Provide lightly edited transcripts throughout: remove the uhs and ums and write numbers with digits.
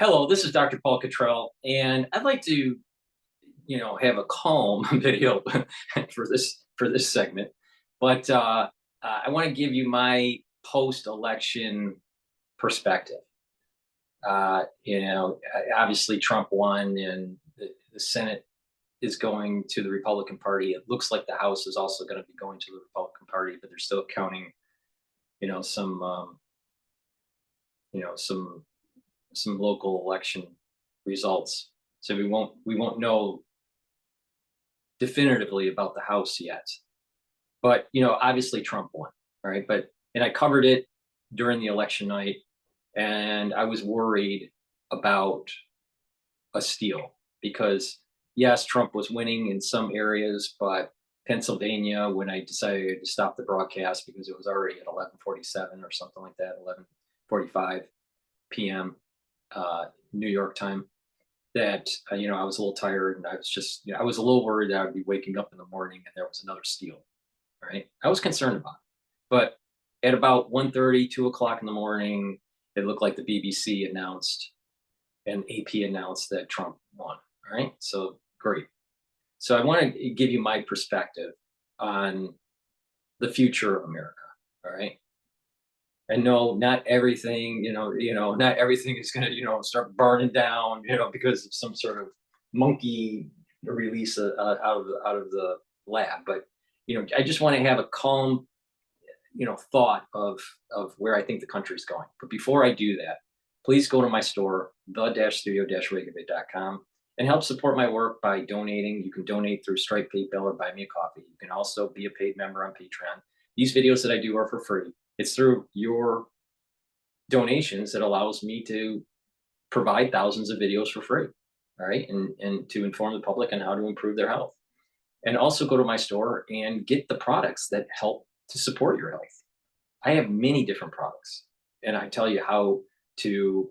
Hello, this is Dr. Paul Cottrell, and I'd like to, have a calm video for this segment, but I want to give you my post-election perspective. Obviously Trump won, and the Senate is going to the Republican Party. It looks like the House is also going to be going to the Republican Party, but they're still counting, some, some local election results. So we won't know definitively about the House yet. But obviously Trump won. All right. And I covered it during the election night, and I was worried about a steal because yes, Trump was winning in some areas, but Pennsylvania, when I decided to stop the broadcast because it was already at 11:47 or something like that, 11:45 p.m. New York time, that I was a little tired, and I was just I was a little worried that I would be waking up in the morning and there was another steal. Right, I was concerned about it, but at about 1:30, 2 o'clock in the morning, it looked like the BBC announced and AP announced that Trump won. All right, so great. So I want to give you my perspective on the future of America. All right, and no, not everything, not everything is going to, start burning down, because of some sort of monkey release out of the lab. But I just want to have a calm, thought of where I think the country is going. But before I do that, please go to my store, the-studio-reykjavik.com, and help support my work by donating. You can donate through Stripe, PayPal, or Buy Me a Coffee. You can also be a paid member on Patreon. These videos that I do are for free. It's through your donations that allows me to provide thousands of videos for free, all right, and to inform the public on how to improve their health. And also go to my store and get the products that help to support your health. I have many different products, and I tell you how to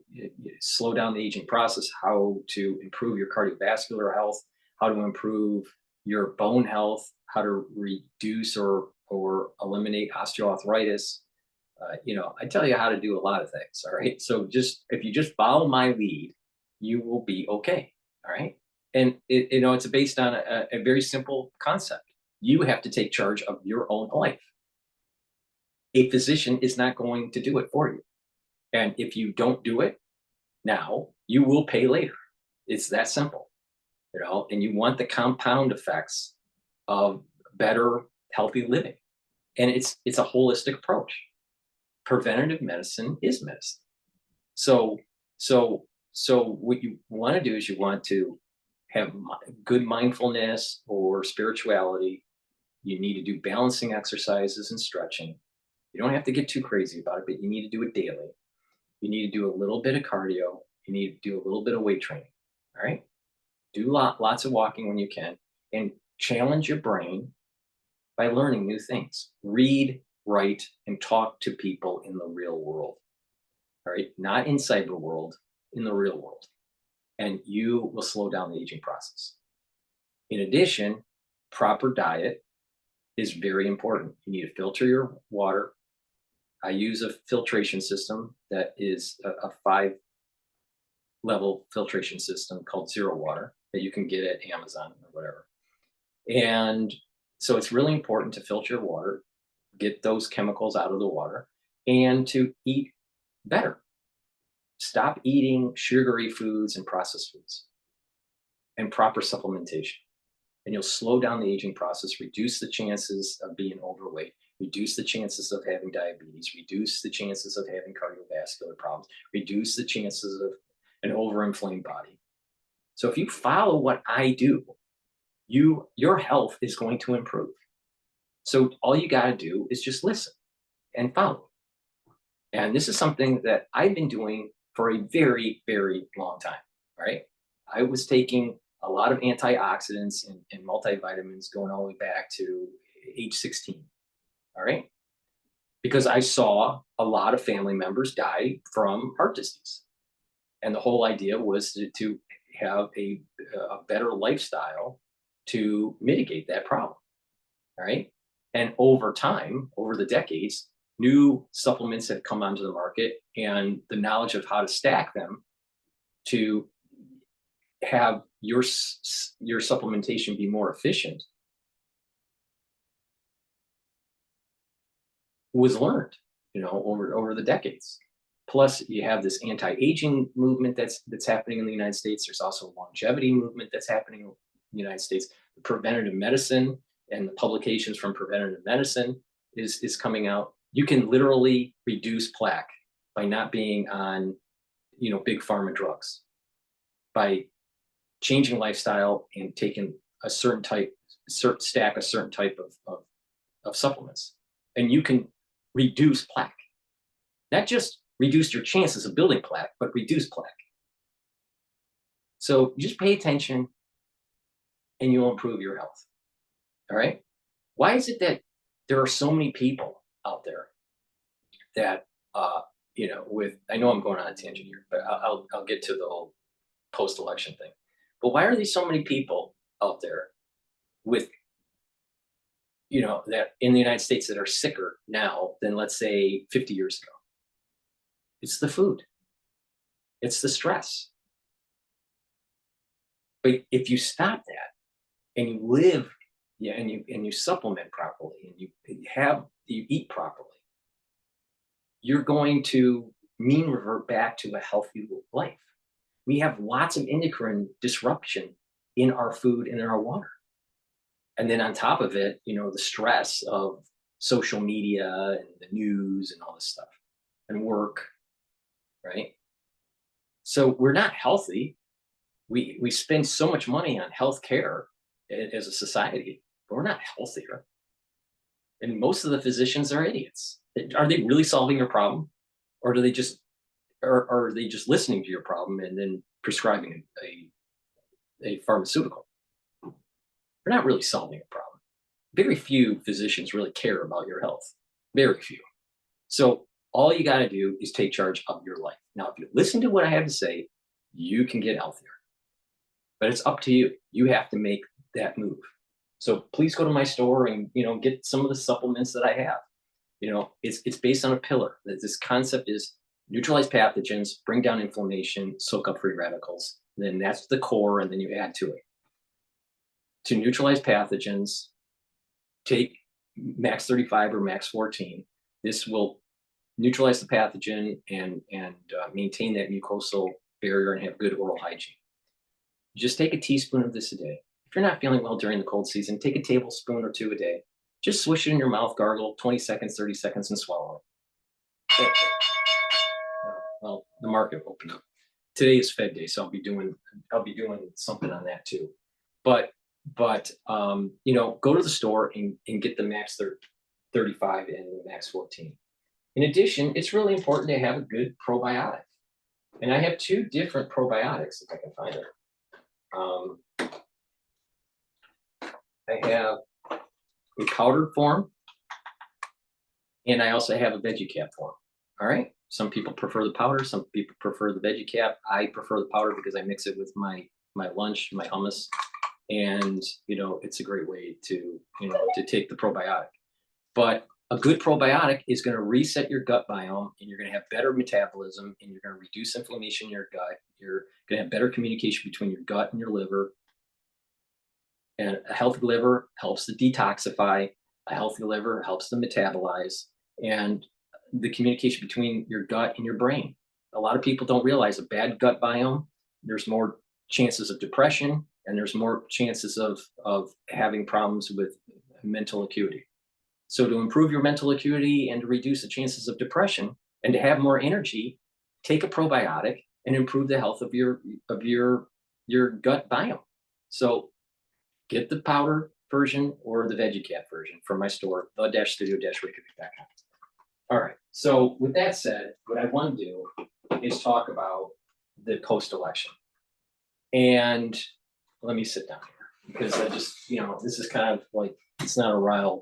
slow down the aging process, how to improve your cardiovascular health, how to improve your bone health, how to reduce or eliminate osteoarthritis. I tell you how to do a lot of things. All right. So if you just follow my lead, you will be okay. All right. And it's based on a very simple concept. You have to take charge of your own life. A physician is not going to do it for you. And if you don't do it now, you will pay later. It's that simple, and you want the compound effects of better, healthy living. And it's a holistic approach. Preventative medicine is medicine. So what you want to do is you want to have good mindfulness or spirituality. You need to do balancing exercises and stretching. You don't have to get too crazy about it, but you need to do it daily. You need to do a little bit of cardio. You need to do a little bit of weight training. All right. Do lots of walking when you can, and challenge your brain by learning new things. Read, write, and talk to people in the real world. All right. Not in cyber world, in the real world. And you will slow down the aging process. In addition, proper diet is very important. You need to filter your water. I use a filtration system that is a 5-level filtration system called Zero Water that you can get at Amazon or whatever. And so it's really important to filter your water, get those chemicals out of the water, and to eat better. Stop eating sugary foods and processed foods, and proper supplementation. And you'll slow down the aging process, reduce the chances of being overweight, reduce the chances of having diabetes, reduce the chances of having cardiovascular problems, reduce the chances of an overinflamed body. So if you follow what I do, your health is going to improve. So all you got to do is just listen and follow. And this is something that I've been doing for a very, very long time. Right? I was taking a lot of antioxidants and multivitamins going all the way back to age 16. All right. Because I saw a lot of family members die from heart disease. And the whole idea was to have a better lifestyle to mitigate that problem. All right. And over time, over the decades, new supplements have come onto the market, and the knowledge of how to stack them to have your supplementation be more efficient was learned, over the decades. Plus, you have this anti-aging movement that's happening in the United States. There's also a longevity movement that's happening in the United States. The preventative medicine and the publications from preventative medicine is coming out. You can literally reduce plaque by not being on, big pharma drugs, by changing lifestyle and taking a certain type of supplements. And you can reduce plaque, not just reduce your chances of building plaque, but reduce plaque. So just pay attention and you'll improve your health. All right. Why is it that there are so many people out there that, I know I'm going on a tangent here, but I'll get to the whole post-election thing. But why are there so many people out there with, that in the United States that are sicker now than, let's say, 50 years ago? It's the food. It's the stress. But if you stop that and you live, and you supplement properly and you eat properly, you're going to mean revert back to a healthy life. We have lots of endocrine disruption in our food and in our water. And then on top of it, the stress of social media and the news and all this stuff and work, right? So we're not healthy. We spend so much money on healthcare as a society, but we're not healthier. And most of the physicians are idiots. Are they really solving your problem? Or do they just, or are they just listening to your problem and then prescribing a pharmaceutical? They're not really solving a problem. Very few physicians really care about your health. Very few. So all you got to do is take charge of your life. Now, if you listen to what I have to say, you can get healthier. But it's up to you. You have to make that move. So please go to my store and get some of the supplements that I have. It's based on a pillar. This concept is neutralize pathogens, bring down inflammation, soak up free radicals. Then that's the core, and then you add to it. To neutralize pathogens, take max 35 or max 14. This will neutralize the pathogen and maintain that mucosal barrier and have good oral hygiene. Just take a teaspoon of this a day. If you're not feeling well during the cold season, take a tablespoon or two a day. Just swish it in your mouth, gargle, 20 seconds, 30 seconds, and swallow it. Well, the market opened up. Today is Fed Day, so I'll be doing something on that too. But go to the store and get the max 35 and the max 14. In addition, it's really important to have a good probiotic. And I have two different probiotics, if I can find it. I have a powdered form, and I also have a veggie cap form. All right. Some people prefer the powder. Some people prefer the veggie cap. I prefer the powder because I mix it with my lunch, my hummus, and it's a great way to take the probiotic. But a good probiotic is going to reset your gut biome, and you're going to have better metabolism, and you're going to reduce inflammation in your gut. You're going to have better communication between your gut and your liver. And a healthy liver helps to detoxify. A healthy liver helps to metabolize. And the communication between your gut and your brain. A lot of people don't realize a bad gut biome, there's more chances of depression, and there's more chances of having problems with mental acuity. So to improve your mental acuity and to reduce the chances of depression and to have more energy, take a probiotic and improve the health of your gut biome. So get the powder version or the veggie cap version from my store, the-studio-reykjavik.com. All right. So with that said, what I want to do is talk about the post-election. And let me sit down here because I just, this is kind of like, it's not a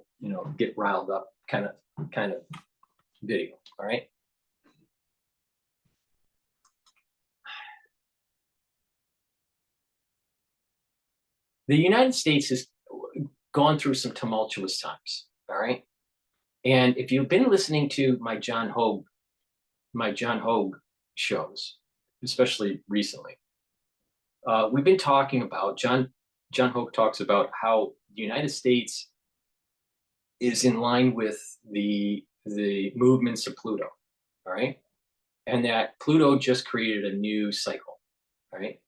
get riled up kind of video. All right. The United States has gone through some tumultuous times. All right. And if you've been listening to my John Hogue shows, especially recently. We've been talking about John Hoke talks about how the United States is in line with the movements of Pluto, all right, and that Pluto just created a new cycle, all right.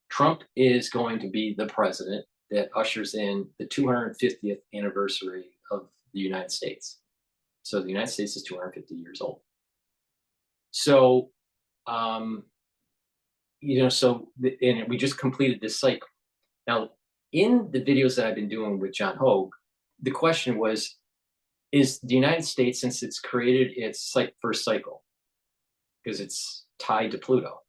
Trump is going to be the president that ushers in the 250th anniversary of the United States. So the United States is 250 years old. So, um, and we just completed this cycle. Now, in the videos that I've been doing with John Hogue, the question was, is the United States, since it's created its first cycle, because it's tied to Pluto,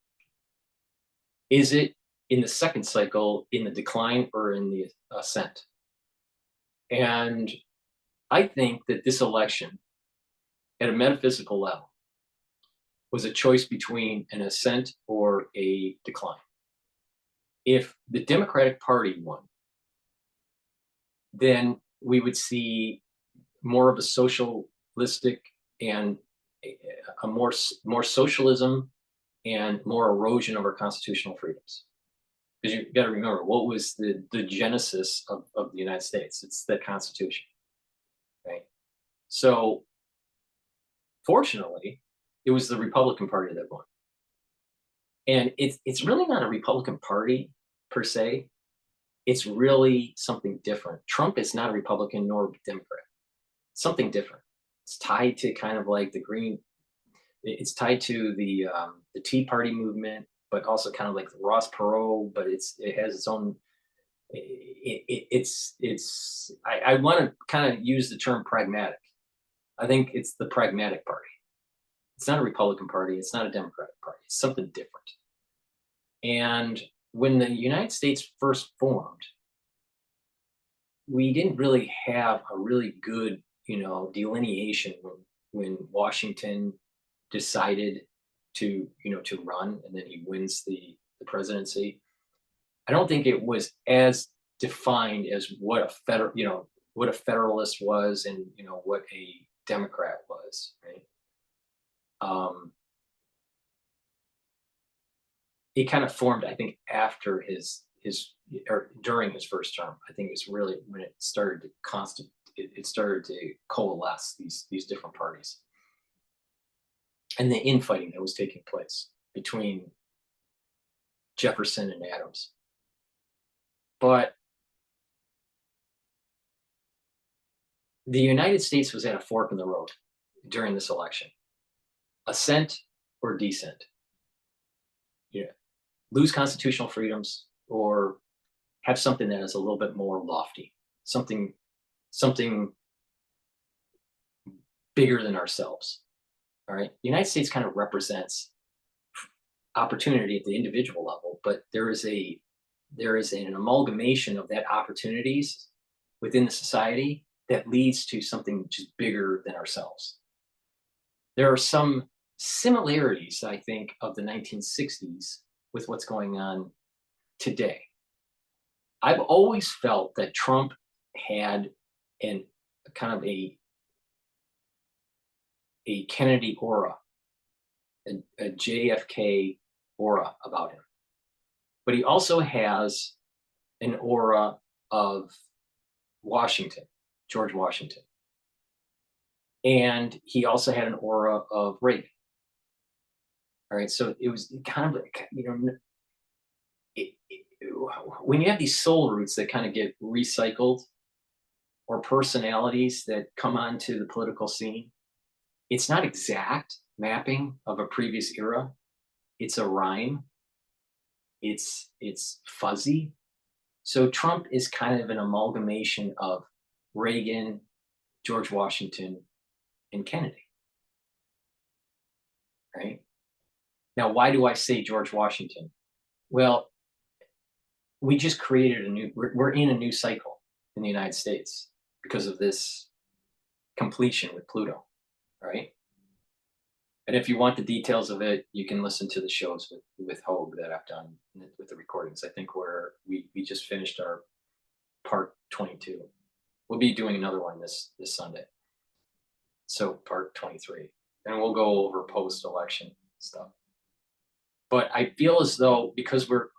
is it in the second cycle in the decline or in the ascent? And I think that this election, at a metaphysical level, was a choice between an ascent or a decline. If the Democratic Party won, then we would see more of a socialistic and a more socialism and more erosion of our constitutional freedoms. Because you got to remember, what was the genesis of the United States? It's the Constitution, right? So, fortunately, it was the Republican Party that won, and it's really not a Republican Party per se. It's really something different. Trump is not a Republican nor a Democrat. Something different. It's tied to kind of like the green. It's tied to the Tea Party movement, but also kind of like the Ross Perot. But it has its own. I want to kind of use the term pragmatic. I think it's the pragmatic party. It's not a Republican Party. It's not a Democratic Party. It's something different. And when the United States first formed, we didn't really have a really good, delineation when Washington decided to run, and then he wins the presidency. I don't think it was as defined as what a federalist was, and what a Democrat was, right? It kind of formed, I think, after his or during his first term. I think it's really when it started to it started to coalesce these different parties, and the infighting that was taking place between Jefferson and Adams. But the United States was at a fork in the road during this election: ascent or descent. Lose constitutional freedoms, or have something that is a little bit more lofty, something bigger than ourselves. All right. The United States kind of represents opportunity at the individual level, but there is an amalgamation of that opportunities within the society that leads to something which is bigger than ourselves. There are some similarities, I think, of the 1960s with what's going on today. I've always felt that Trump had a kind of a Kennedy aura, a JFK aura about him. But he also has an aura of Washington, George Washington. And he also had an aura of Reagan. All right, so it was kind of, when you have these soul roots that kind of get recycled, or personalities that come onto the political scene, it's not exact mapping of a previous era. It's a rhyme. It's fuzzy. So Trump is kind of an amalgamation of Reagan, George Washington, and Kennedy. Right? Now, why do I say George Washington? Well, we just created we're in a new cycle in the United States because of this completion with Pluto, right? And if you want the details of it, you can listen to the shows with Hogue that I've done with the recordings. I think we just finished our part 22. We'll be doing another one this Sunday. So part 23, and we'll go over post-election stuff. But I feel as though because we're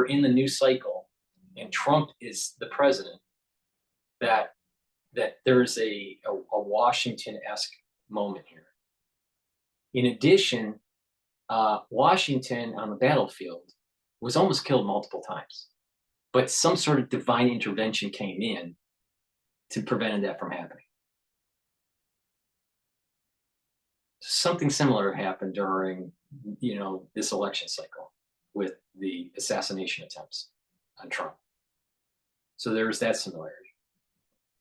in the new cycle, and Trump is the president, that there's a Washington-esque moment here. In addition, Washington on the battlefield was almost killed multiple times, but some sort of divine intervention came in to prevent that from happening. Something similar happened during, this election cycle with the assassination attempts on Trump. So there's that similarity.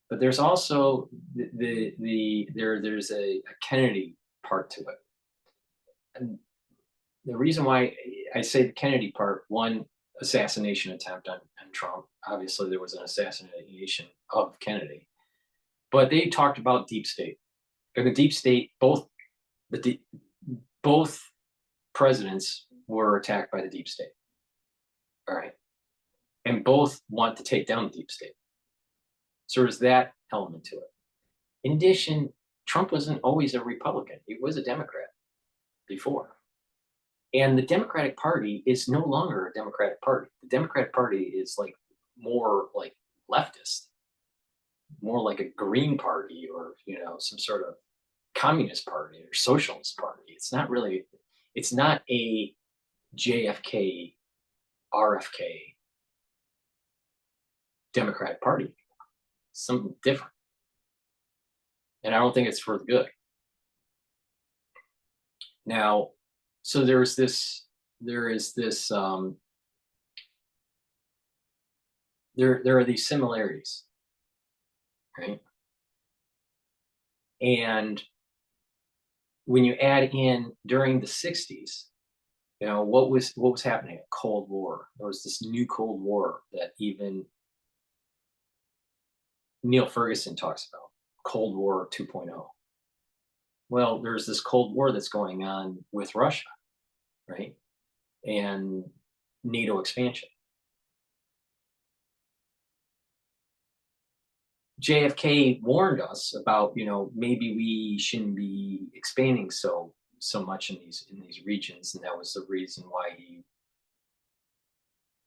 But there's also there's a Kennedy part to it. And the reason why I say the Kennedy part, one assassination attempt on Trump, obviously there was an assassination of Kennedy, but they talked about deep state. And the deep state, both presidents were attacked by the deep state. All right. And both want to take down the deep state. So there's that element to it. In addition, Trump wasn't always a Republican. He was a Democrat before. And the Democratic Party is no longer a Democratic Party. The Democratic Party is like more like leftist, more like a Green Party, or, some sort of Communist Party or Socialist Party. It's not a JFK, RFK Democratic Party. It's something different. And I don't think it's for the good. Now, so there is this, there are these similarities, right? And when you add in during the 60s, what was happening? A Cold War. There was this new Cold War that even Neil Ferguson talks about, Cold War 2.0. Well, there's this Cold War that's going on with Russia, right? And NATO expansion. JFK warned us about, maybe we shouldn't be expanding so much in these regions, and that was the reason why he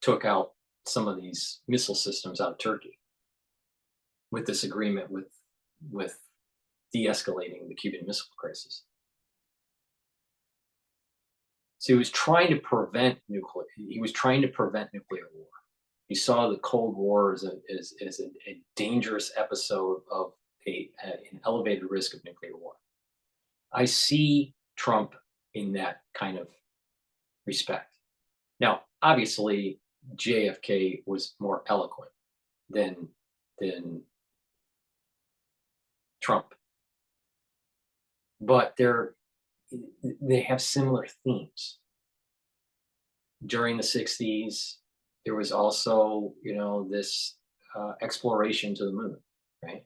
took out some of these missile systems out of Turkey with this agreement with de-escalating the Cuban Missile Crisis. So he was trying to prevent nuclear war. He saw the Cold War as a dangerous episode of an elevated risk of nuclear war. I see Trump in that kind of respect. Now, obviously, JFK was more eloquent than Trump, but they have similar themes. During the 60s, there was also, this exploration to the moon, right?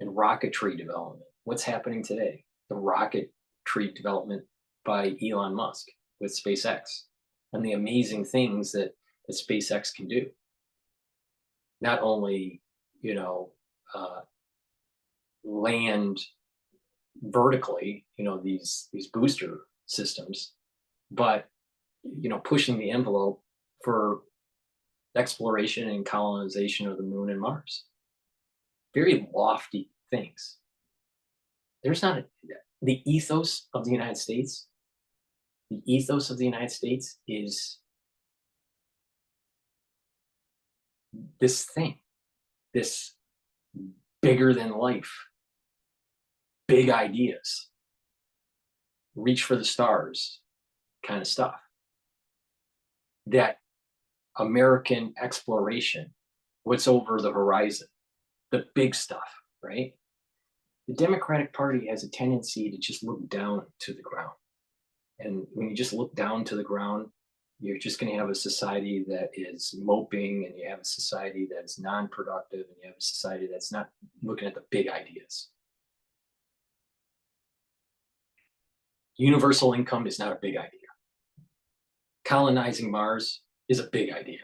And rocketry development. What's happening today? The rocketry development by Elon Musk with SpaceX, and the amazing things that SpaceX can do. Not only, land vertically, these booster systems, but, pushing the envelope for exploration and colonization of the moon and Mars. Very lofty things. There's not the ethos of the United States. The ethos of the United States is this thing, this bigger than life, big ideas, reach for the stars kind of stuff. That American exploration, what's over the horizon, the big stuff, right? The Democratic Party has a tendency to just look down to the ground. And when you just look down to the ground, you're just going to have a society that is moping, and you have a society that's non-productive, and you have a society that's not looking at the big ideas. Universal income is not a big idea. Colonizing Mars is a big idea.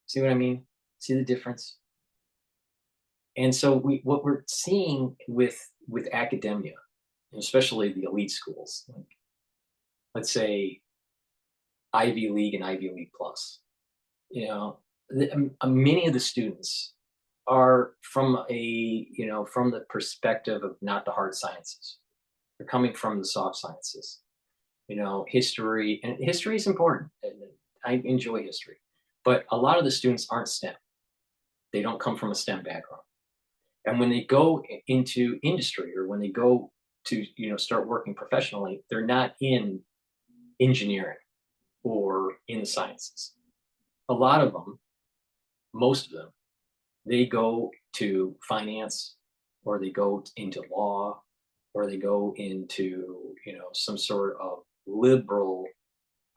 See what I mean? See the difference? And so what we're seeing with academia, and especially the elite schools, like, let's say Ivy League and Ivy League Plus. You know, many of the students are from from the perspective of not the hard sciences. They're coming from the soft sciences. History, and history is important. And I enjoy history, but a lot of the students aren't STEM. They don't come from a STEM background. And when they go into industry, or when they go to, start working professionally, they're not in engineering or in the sciences. A lot of them, most of them, they go to finance, or they go into law, or they go into, some sort of liberal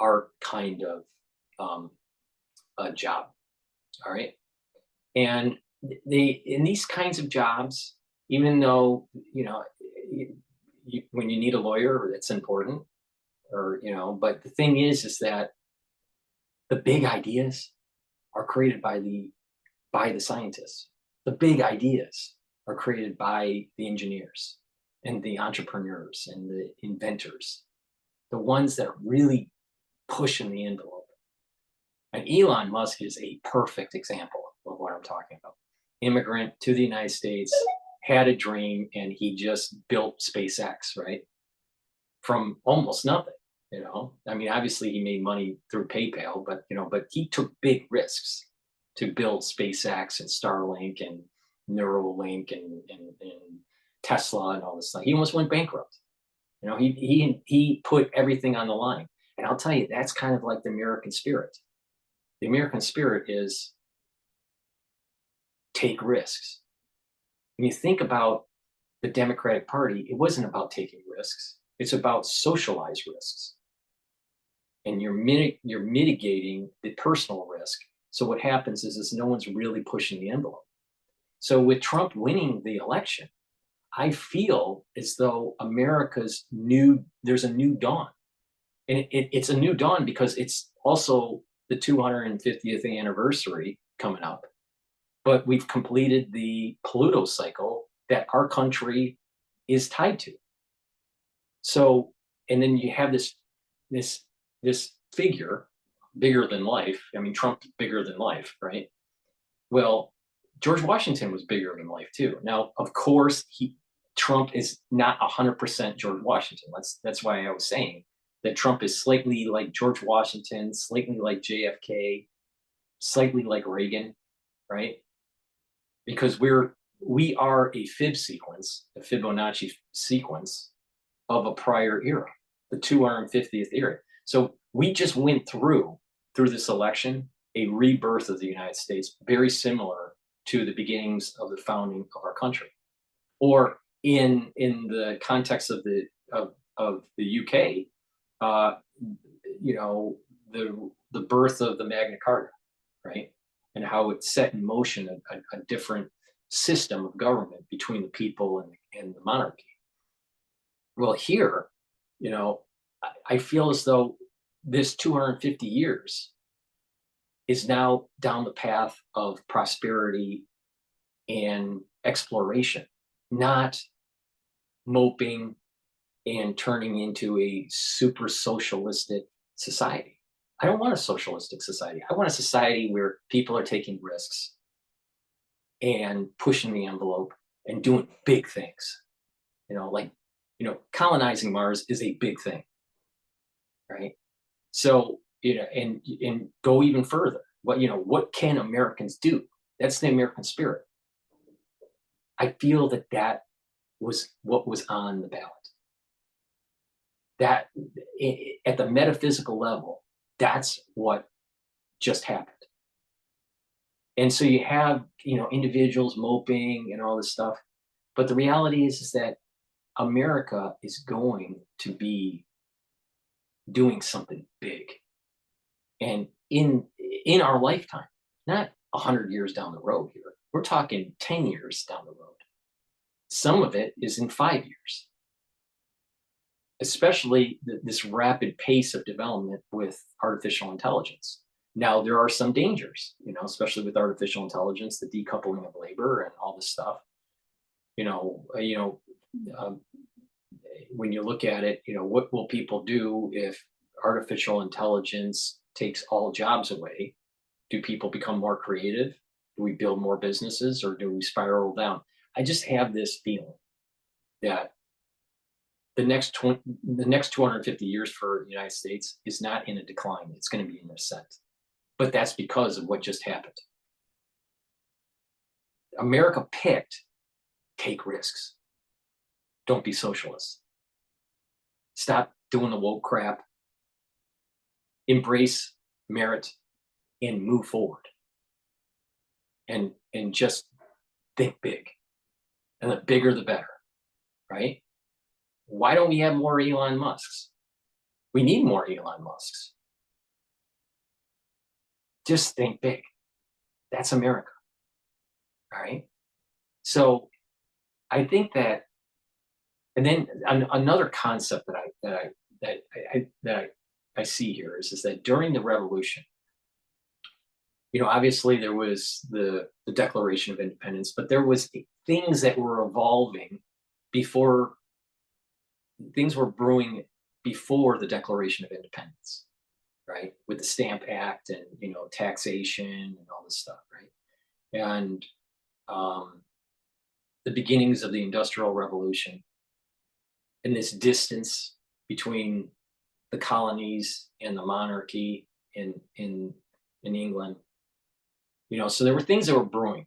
art kind of a job. All right. And they, in these kinds of jobs, even though, when you need a lawyer, it's important, or, but the thing is that the big ideas are created by the scientists. The big ideas are created by the engineers and the entrepreneurs and the inventors, the ones that are really pushing the envelope. And Elon Musk is a perfect example of what I'm talking about. Immigrant to the United States, had a dream, and he just built SpaceX, right? From almost nothing. I mean, obviously he made money through PayPal, but he took big risks to build SpaceX and Starlink and Neuralink and Tesla and all this stuff. He almost went bankrupt. He put everything on the line. And I'll tell you, that's kind of like the American spirit. The American spirit is take risks. When you think about the Democratic Party, it wasn't about taking risks. It's about socialized risks. And you're mitigating the personal risk. So what happens is no one's really pushing the envelope. So with Trump winning the election, I feel as though there's a new dawn. And it's a new dawn because it's also the 250th anniversary coming up. But we've completed the Pluto cycle that our country is tied to. So, and then you have this figure bigger than life. I mean, Trump's bigger than life, right? Well, George Washington was bigger than life too. Now, of course, Trump is not 100% George Washington. That's why I was saying that Trump is slightly like George Washington, slightly like JFK, slightly like Reagan, right? Because we are a Fibonacci sequence of a prior era, the 250th era. So we just went through this election, a rebirth of the United States, very similar to the beginnings of the founding of our country. Or in the context of the UK, the birth of the Magna Carta, right? And how it set in motion a different system of government between the people and the monarchy. Well, here, I feel as though this 250 years is now down the path of prosperity and exploration, not moping and turning into a super socialistic society. I don't want a socialistic society. I want a society where people are taking risks and pushing the envelope and doing big things. Colonizing Mars is a big thing, right? So, and go even further. What can Americans do? That's the American spirit. I feel that was what was on the ballot. That at the metaphysical level, that's what just happened. And so you have, individuals moping and all this stuff. But the reality is that America is going to be doing something big. And in our lifetime, not 100 years down the road here, we're talking 10 years down the road. Some of it is in 5 years, especially this rapid pace of development with artificial intelligence. Now, there are some dangers, especially with artificial intelligence, the decoupling of labor and all this stuff. When you look at it, what will people do if artificial intelligence takes all jobs away, do people become more creative? Do we build more businesses, or do we spiral down? I just have this feeling that the next 250 years for the United States is not in a decline. It's going to be in ascent. But that's because of what just happened. America picked take risks. Don't be socialist. Stop doing the woke crap. Embrace merit and move forward. And just think big. And the bigger the better, right? Why don't we have more Elon Musks? We need more Elon Musks. Just think big. That's America. All right. So I think that, and then another concept that I see here is that during the revolution, obviously there was the Declaration of Independence, but there was things that were evolving before, things were brewing before the Declaration of Independence, right? With the Stamp Act and, taxation and all this stuff, right? And the beginnings of the Industrial Revolution and this distance between the colonies and the monarchy in England. So there were things that were brewing.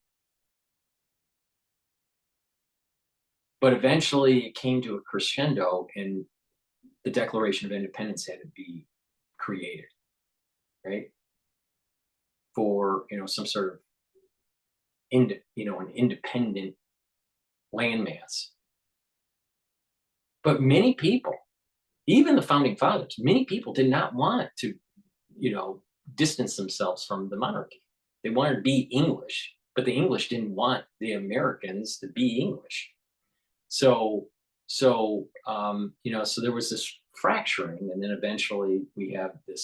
But eventually it came to a crescendo, and the Declaration of Independence had to be created, right? For, some sort of an independent landmass. But many people, even the founding fathers, many people did not want to, distance themselves from the monarchy. They wanted to be English, but the English didn't want the Americans to be English. So there was this fracturing, and then eventually we have the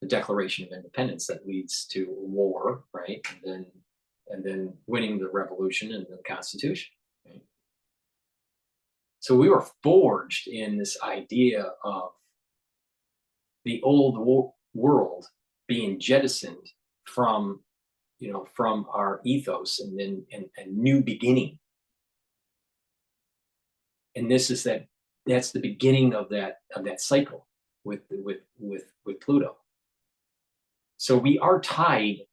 Declaration of Independence that leads to war, right? And then winning the revolution and the Constitution. Right? So we were forged in this idea of the old world being jettisoned from our ethos, and then a new beginning. And that's the beginning of that cycle with Pluto. So we are tied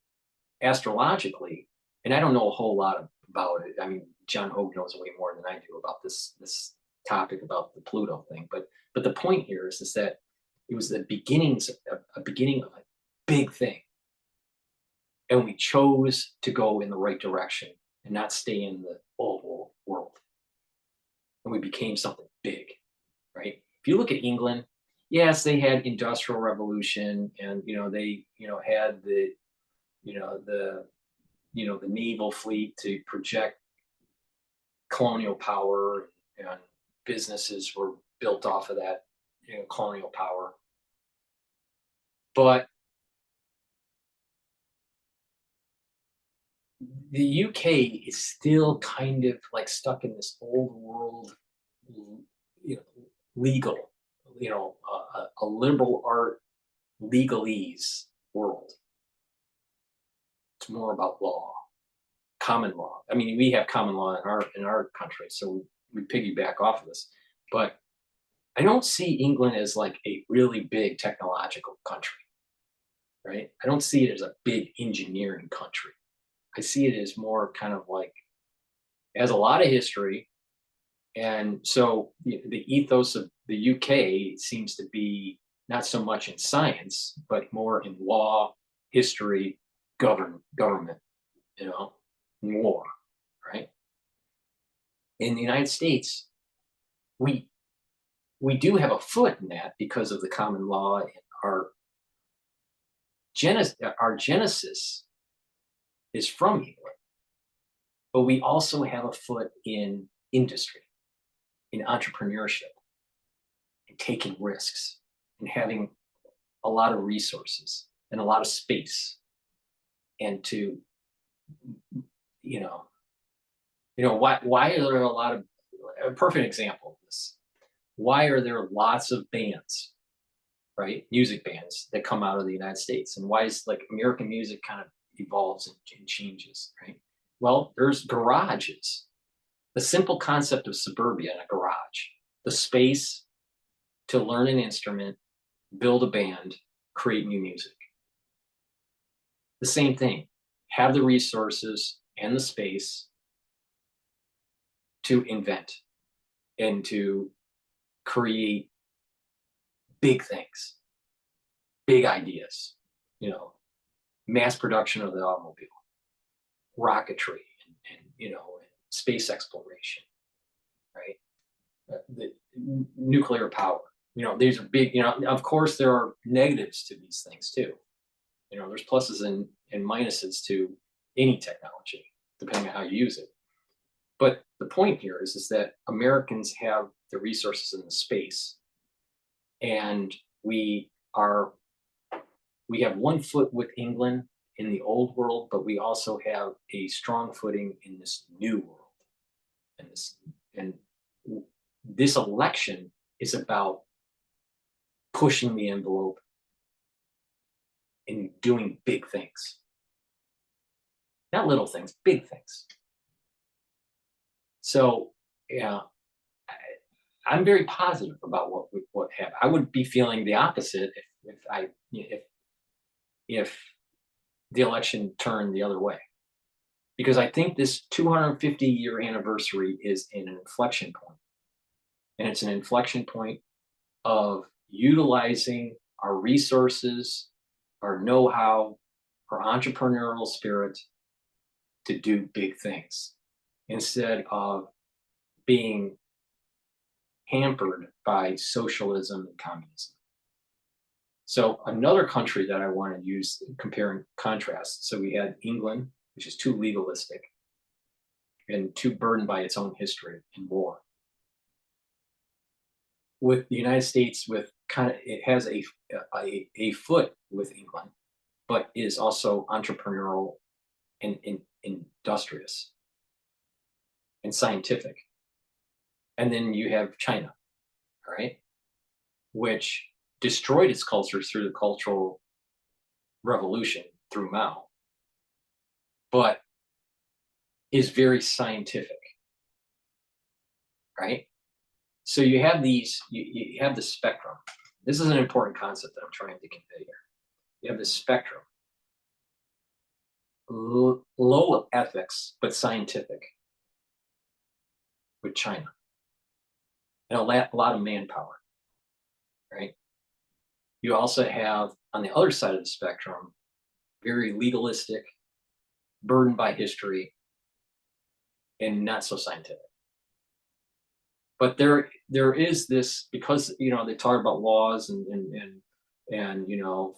astrologically, and I don't know a whole lot about it. I mean, John Hogue knows way more than I do about this topic about the Pluto thing. But the point here is that it was the beginning of a big thing, and we chose to go in the right direction and not stay in the old world. And we became something big, right? If you look at England, yes, they had Industrial Revolution, and they had the naval fleet to project colonial power, and businesses were built off of that colonial power. But the UK is still kind of like stuck in this old world, legal, a liberal art legalese world. It's more about law, common law. I mean, we have common law in our country, so we piggyback off of this. But I don't see England as like a really big technological country, right? I don't see it as a big engineering country. I see it as more kind of like, has a lot of history. And so the ethos of the UK seems to be not so much in science, but more in law, history, government, and war, right? In the United States, we do have a foot in that because of the common law, and our genesis is from England. But we also have a foot in industry, in entrepreneurship, and taking risks, and having a lot of resources and a lot of space, and to why are there a lot of, a perfect example of this, why are there lots of bands right? Music bands that come out of the United States. And why is like American music kind of evolves and changes, right? Well, there's garages. The simple concept of suburbia in a garage, the space to learn an instrument, build a band, create new music. The same thing, have the resources and the space to invent and to create big things, big ideas, you know, mass production of the automobile, rocketry, and space exploration, right? The nuclear power. These are big. Of course, there are negatives to these things too. There's pluses and minuses to any technology, depending on how you use it. But the point here is that Americans have the resources and the space, and we have one foot with England in the old world, but we also have a strong footing in this new world. And this election is about pushing the envelope and doing big things. Not little things, big things. So, yeah, I'm very positive about what happened. I would be feeling the opposite if the election turned the other way, because I think this 250-year anniversary is an inflection point, and it's an inflection point of utilizing our resources, our know-how, our entrepreneurial spirit to do big things instead of being hampered by socialism and communism. So another country that I want to use, compare and contrast. So we had England, which is too legalistic and too burdened by its own history and war. With the United States, it has a foot with England, but is also entrepreneurial and industrious and scientific. And then you have China, all right, which destroyed its culture through the Cultural Revolution through Mao, but is very scientific, right? So you have you have the spectrum. This is an important concept that I'm trying to convey here. You have the spectrum, low ethics, but scientific with China, and a lot of manpower, right? You also have, on the other side of the spectrum, very legalistic, burdened by history, and not so scientific. But there is this, because they talk about laws and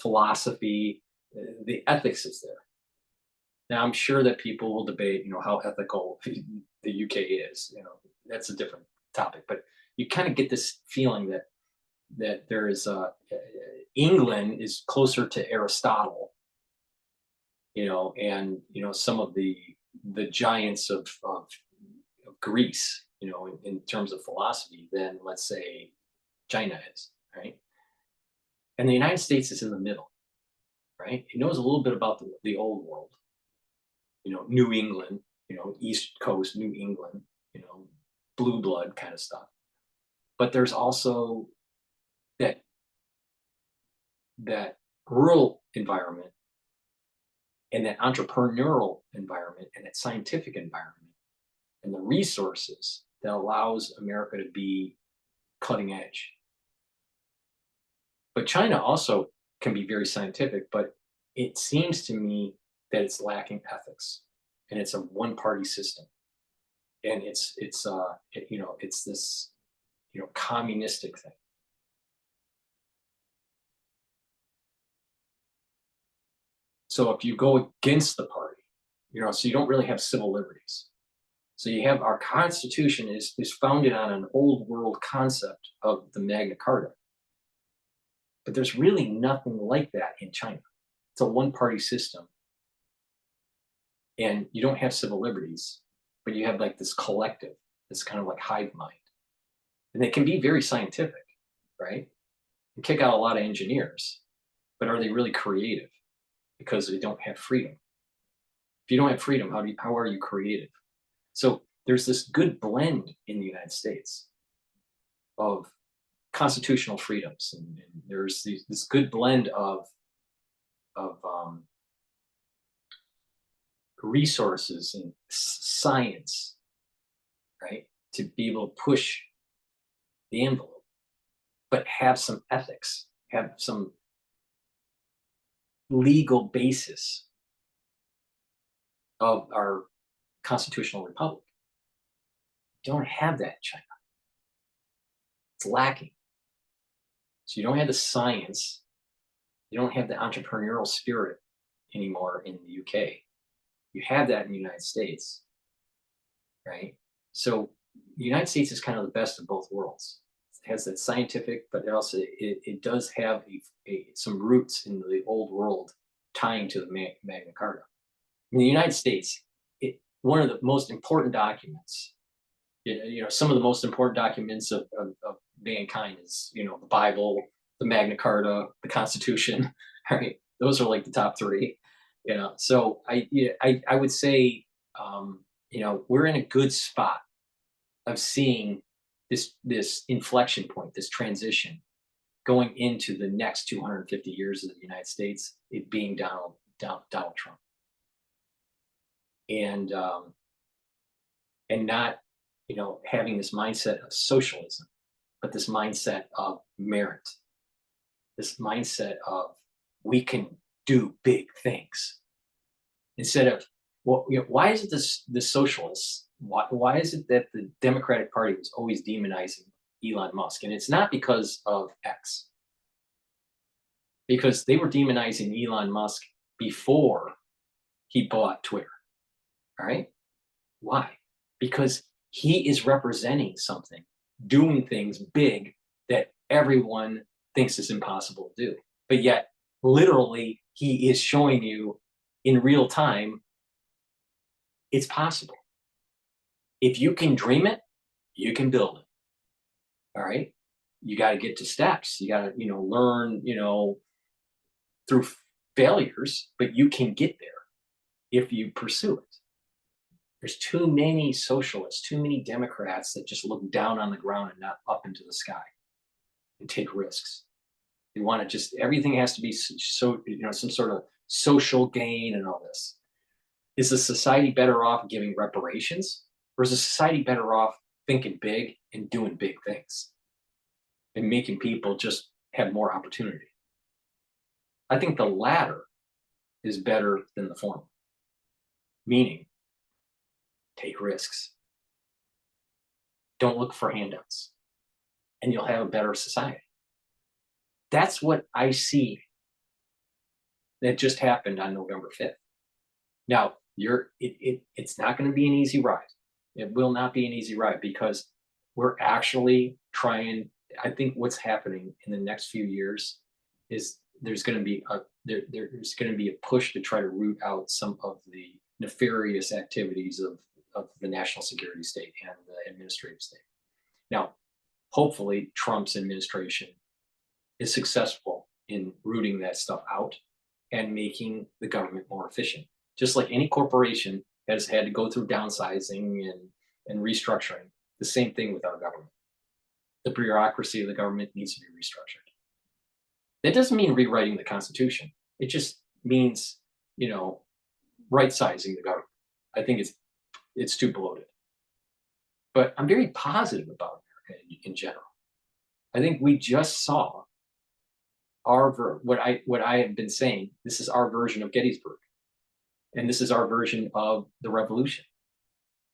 philosophy, the ethics is there. Now I'm sure that people will debate how ethical the UK is. That's a different topic, but you kind of get this feeling that there is England is closer to Aristotle, and some of the giants of Greece, in terms of philosophy, than, let's say, China is, right? And the United States is in the middle, right? It knows a little bit about the old world, New England, East Coast, New England, blue blood kind of stuff. But there's also that rural environment and that entrepreneurial environment and that scientific environment and the resources that allows America to be cutting edge. But China also can be very scientific, but it seems to me that it's lacking ethics, and it's a one-party system, and it's this communistic thing. So if you go against the party, so you don't really have civil liberties. So you have, our Constitution is founded on an old world concept of the Magna Carta. But there's really nothing like that in China. It's a one-party system. And you don't have civil liberties, but you have like this collective, this kind of like hive mind. And they can be very scientific, right? and kick out a lot of engineers, but are they really creative? Because they don't have freedom. If you don't have freedom, how are you creative? So there's this good blend in the United States of constitutional freedoms, and there's this good blend of resources and science, right, to be able to push the envelope, but have some ethics, have some legal basis of our constitutional republic. Don't have that in China. It's lacking. So you don't have the science, you don't have the entrepreneurial spirit anymore in the UK. You have that in the United States, right? So the United States is kind of the best of both worlds. It has that scientific, but it does have some roots in the old world tying to the Magna Carta. In the United States, one of the most important documents, some of the most important documents of mankind is, the Bible, the Magna Carta, the Constitution. Right? Those are like the top three. So I would say, we're in a good spot of seeing this inflection point, this transition going into the next 250 years of the United States, it being Donald Trump. And not, having this mindset of socialism, but this mindset of merit, this mindset of we can do big things instead of, well, why is it the socialists? Why is it that the Democratic Party was always demonizing Elon Musk? And it's not because of X, because they were demonizing Elon Musk before he bought Twitter. All right. Why? Because he is representing something, doing things big that everyone thinks is impossible to do. But yet, literally, he is showing you in real time it's possible. If you can dream it, you can build it. All right. You got to get to steps. You got to, learn, through failures, but you can get there if you pursue it. There's too many socialists, too many Democrats that just look down on the ground and not up into the sky and take risks. They want to everything has to be so, some sort of social gain and all this. Is the society better off giving reparations, or is the society better off thinking big and doing big things and making people just have more opportunity? I think the latter is better than the former, meaning take risks. Don't look for handouts, and you'll have a better society. That's what I see that just happened on November 5th. Now, it's not going to be an easy ride. It will not be an easy ride because we're actually trying. I think what's happening in the next few years is there's going to be a push to try to root out some of the nefarious activities of the national security state and the administrative state. Now, hopefully, Trump's administration is successful in rooting that stuff out and making the government more efficient. Just like any corporation has had to go through downsizing and restructuring, the same thing with our government. The bureaucracy of the government needs to be restructured. That doesn't mean rewriting the Constitution. It just means, right-sizing the government. I think it's too bloated. But I'm very positive about America in general. I think we just saw what I have been saying. This is our version of Gettysburg, and this is our version of the revolution.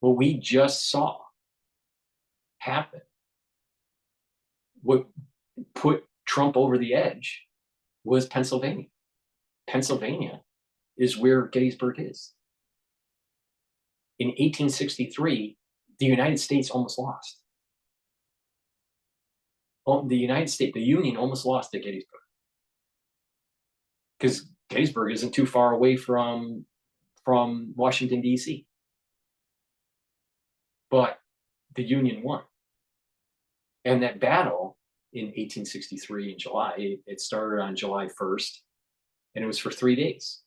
What we just saw happen, what put Trump over the edge, was Pennsylvania. Pennsylvania is where Gettysburg is. In 1863, the United States almost lost. The Union almost lost at Gettysburg. Because Gettysburg isn't too far away from Washington, D.C. But the Union won. And that battle in 1863 in July. It started on July 1st, and it was for 3 days.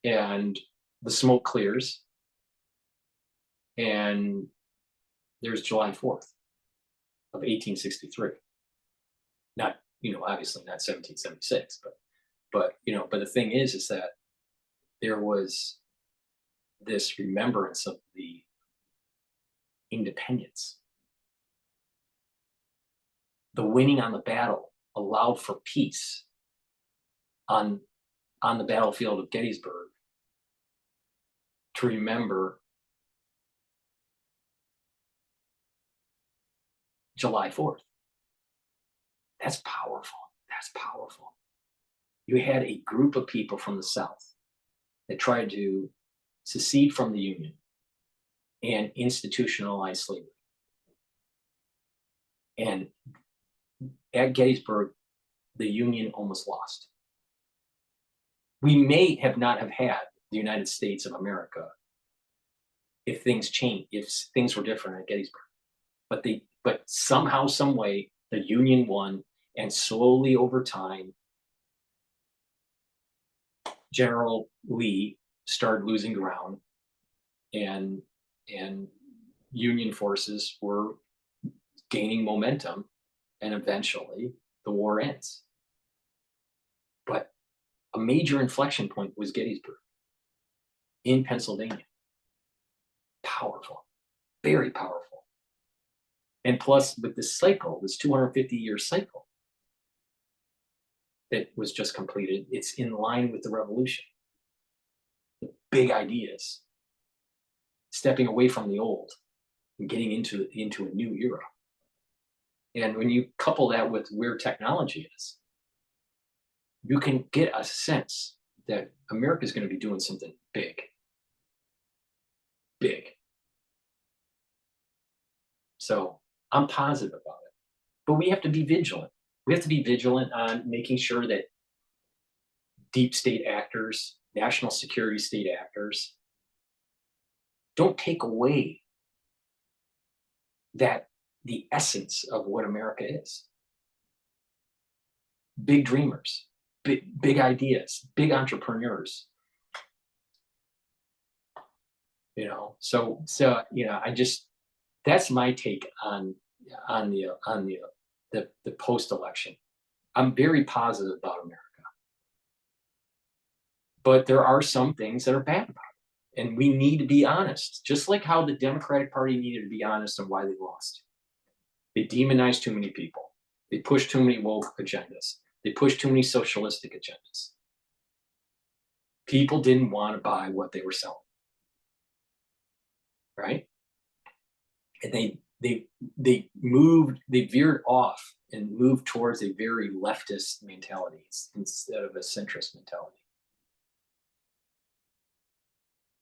And the smoke clears, and there's July 4th of 1863. Not, obviously not 1776, but the thing is that there was this remembrance of the independence. The winning on the battle allowed for peace on the battlefield of Gettysburg to remember July 4th. That's powerful. That's powerful. You had a group of people from the South that tried to secede from the Union and institutionalize slavery. And at Gettysburg, the Union almost lost. We may have not have had the United States of America if things changed, if things were different at Gettysburg. But somehow, some way, the Union won, and slowly over time, General Lee started losing ground, and Union forces were gaining momentum, and eventually the war ends. But a major inflection point was Gettysburg in Pennsylvania. Powerful, very powerful. And plus, with this cycle, this 250-year cycle that was just completed, it's in line with the revolution. The big ideas, stepping away from the old and getting into a new era. And when you couple that with where technology is, you can get a sense that America is going to be doing something big. Big. So I'm positive about it. But we have to be vigilant. We have to be vigilant on making sure that deep state actors, national security state actors, don't take away the essence of what America is. Big dreamers, big ideas, big entrepreneurs. So I just, that's my take on the post-election. I'm very positive about America, but there are some things that are bad about it, and we need to be honest. Just like how the Democratic Party needed to be honest on why they lost. They demonized too many people. They pushed too many woke agendas. They pushed too many socialistic agendas. People didn't want to buy what they were selling, right? And they veered off and moved towards a very leftist mentality instead of a centrist mentality.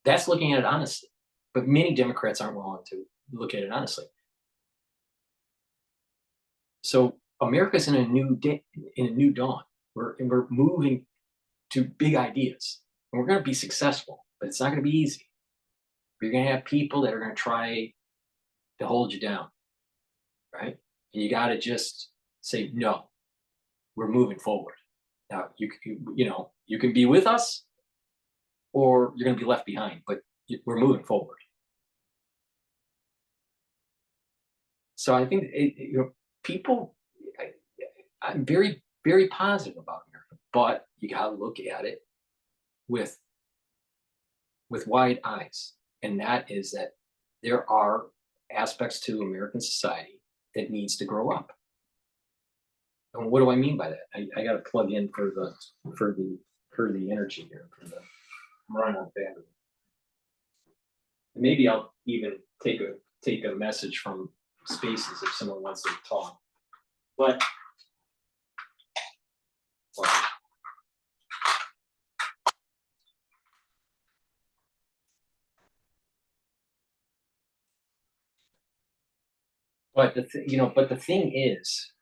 That's looking at it honestly, but many Democrats aren't willing to look at it honestly. So America's in a new day, in a new dawn. We're moving to big ideas, and we're going to be successful, but it's not going to be easy. You're going to have people that are going to try to hold you down, right? And you got to just say, no, we're moving forward. Now, you can be with us, or you're going to be left behind, but we're moving forward. So I think people, I'm very, very positive about America, but you got to look at it with wide eyes. And that is that there are aspects to American society that needs to grow up. And what do I mean by that? I got to plug in for the energy here, I'm running out of battery. Maybe I'll even take a message from Spaces if someone wants to talk. But the thing is,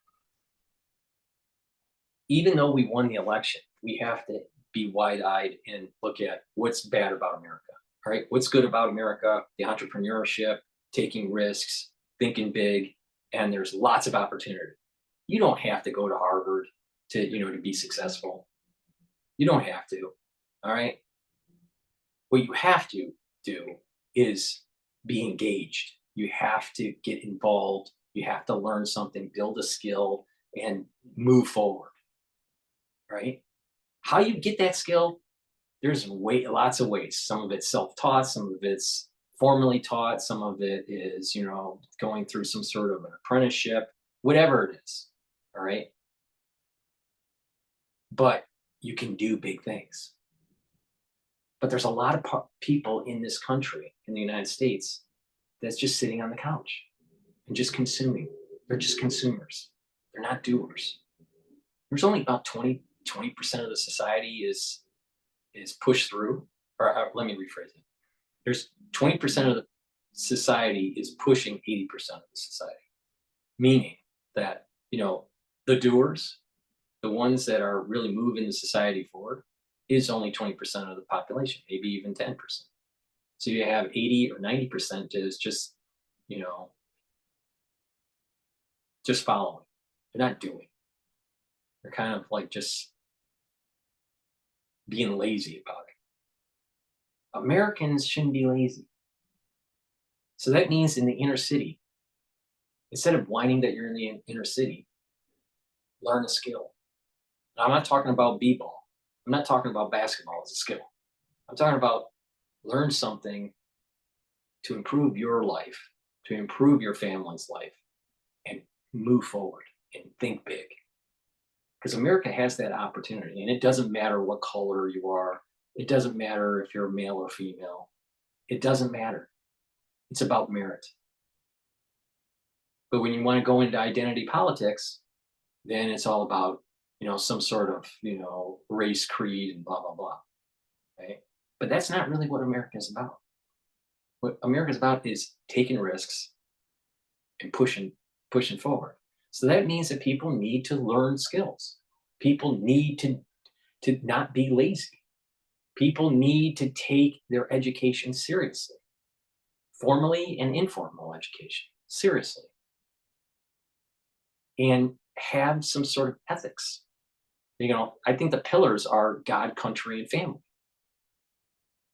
even though we won the election, we have to be wide-eyed and look at what's bad about America. All right, what's good about America? The entrepreneurship, taking risks, thinking big, and there's lots of opportunity. You don't have to go to Harvard to be successful. You don't have to. All right. What you have to do is be engaged. You have to get involved. You have to learn something, build a skill, and move forward. Right. How you get that skill, there's lots of ways. Some of it's self-taught, some of it's formally taught, some of it is going through some sort of an apprenticeship, whatever it is. All right. But you can do big things. But there's a lot of people in this country, in the United States, that's just sitting on the couch and just consuming. They're just consumers. They're not doers. There's only about 20% of the society is pushed through. Or let me rephrase it. There's 20% of the society is pushing 80% of the society, meaning that the doers, the ones that are really moving the society forward, is only 20% of the population, maybe even 10%. So you have 80 or 90% is you know, just following. They're not doing. They're kind of like just being lazy about it. Americans shouldn't be lazy. So that means in the inner city, instead of whining that you're in the inner city, learn a skill. Now, I'm not talking about b-ball. I'm not talking about basketball as a skill. I'm talking about learn something to improve your life, to improve your family's life, and move forward and think big. Because America has that opportunity, and it doesn't matter what color you are. It doesn't matter if you're male or female. It doesn't matter. It's about merit. But when you want to go into identity politics, then it's all about some sort of race, creed, and blah blah blah. Right? But that's not really what America is about. What America's about is taking risks and pushing forward. So that means that people need to learn skills. People need to not be lazy. People need to take their education seriously, formally and informal education seriously, and have some sort of ethics. I think the pillars are God, country, and family.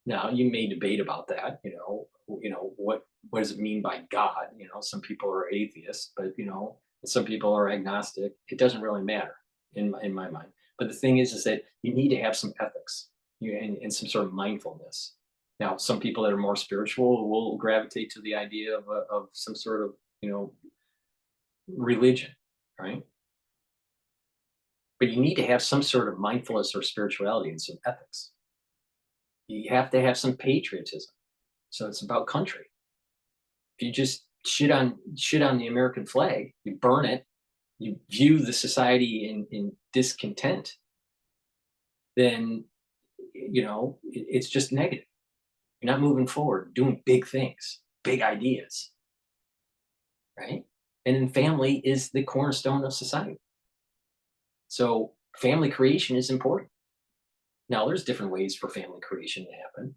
Now, you may debate about that. What does it mean by God? Some people are atheists, but some people are agnostic. It doesn't really matter in my mind. But the thing is that you need to have some ethics and some sort of mindfulness. Now, some people that are more spiritual will gravitate to the idea of some sort of religion, right? But you need to have some sort of mindfulness or spirituality and some ethics. You have to have some patriotism. So it's about country. If you just shit on the American flag, you burn it, you view the society in discontent, then it's just negative. You're not moving forward, doing big things, big ideas, right? And then family is the cornerstone of society. So family creation is important. Now, there's different ways for family creation to happen,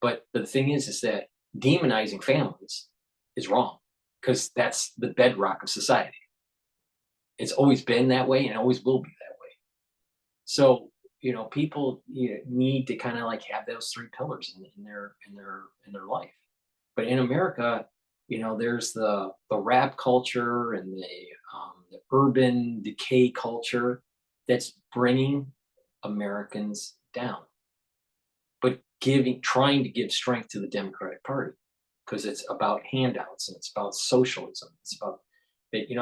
but the thing is that demonizing families is wrong because that's the bedrock of society. It's always been that way and always will be that way. So people need to kind of like have those three pillars in their life. But in America, there's the rap culture and the urban decay culture that's bringing Americans down, but trying to give strength to the Democratic Party because it's about handouts and it's about socialism. It's about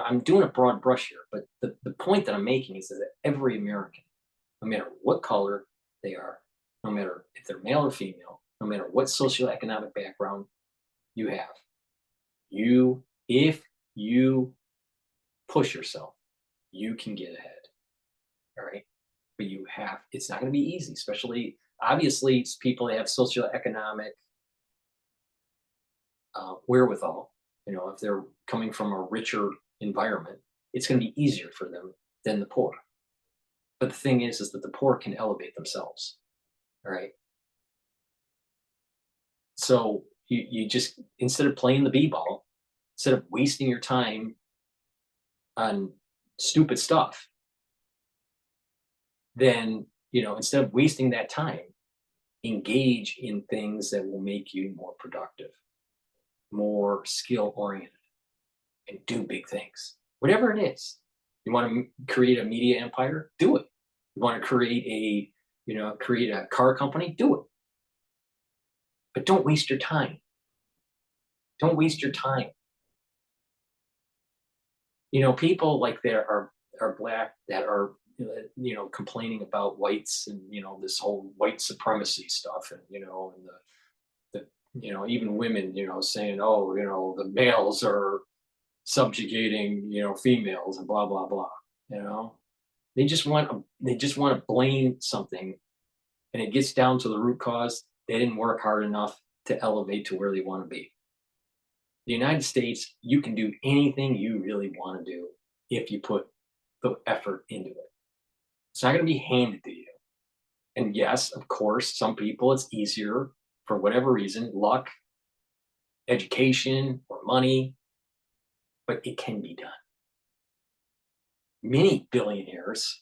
I'm doing a broad brush here, but the point that I'm making is that every American, no matter what color they are, no matter if they're male or female, no matter what socioeconomic background you have, if you push yourself, you can get ahead. All right. But it's not going to be easy, especially obviously it's people that have socioeconomic wherewithal. If they're coming from a richer environment, it's going to be easier for them than the poor. But the thing is that the poor can elevate themselves. All right. So you just, instead of playing the b-ball, instead of wasting your time on stupid stuff, then, instead of wasting that time, engage in things that will make you more productive, more skill oriented, and do big things. Whatever it is. You want to create a media empire? Do it. You want to create a car company? Do it. But don't waste your time. Don't waste your time. People like that are black that are complaining about whites and this whole white supremacy stuff, and even women saying, oh, the males are subjugating females and blah blah blah. you know they just want to blame something, and it gets down to the root cause. They didn't work hard enough to elevate to where they want to be. The United States, you can do anything you really want to do if you put the effort into it. It's not going to be handed to you. And yes, of course, some people it's easier for whatever reason, luck, education, or money, but it can be done. Many billionaires,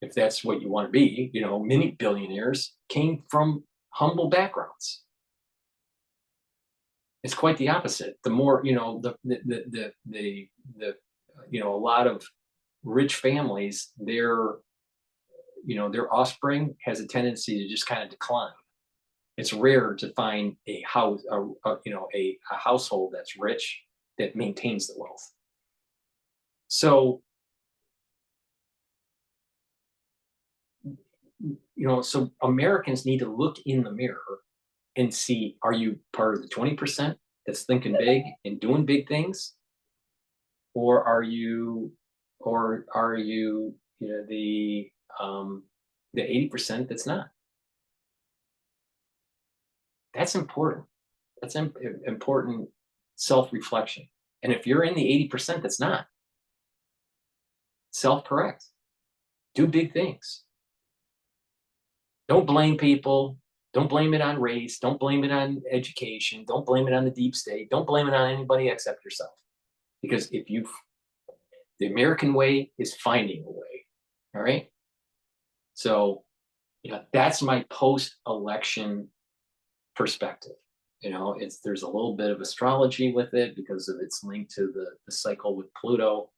if that's what you want to be, many billionaires came from humble backgrounds. It's quite the opposite. The more, a lot of rich families, their offspring has a tendency to just kind of decline. It's rare to find a house, a household that's rich that maintains the wealth. So, so Americans need to look in the mirror and see, are you part of the 20% that's thinking big and doing big things? Or are you the 80% that's not? That's important. That's important self-reflection. And if you're in the 80% that's not, self-correct. Do big things. Don't blame people. Don't blame it on race. Don't blame it on education. Don't blame it on the deep state. Don't blame it on anybody except yourself. Because the American way is finding a way. All right. So, that's my post-election perspective. There's a little bit of astrology with it because of its link to the cycle with Pluto.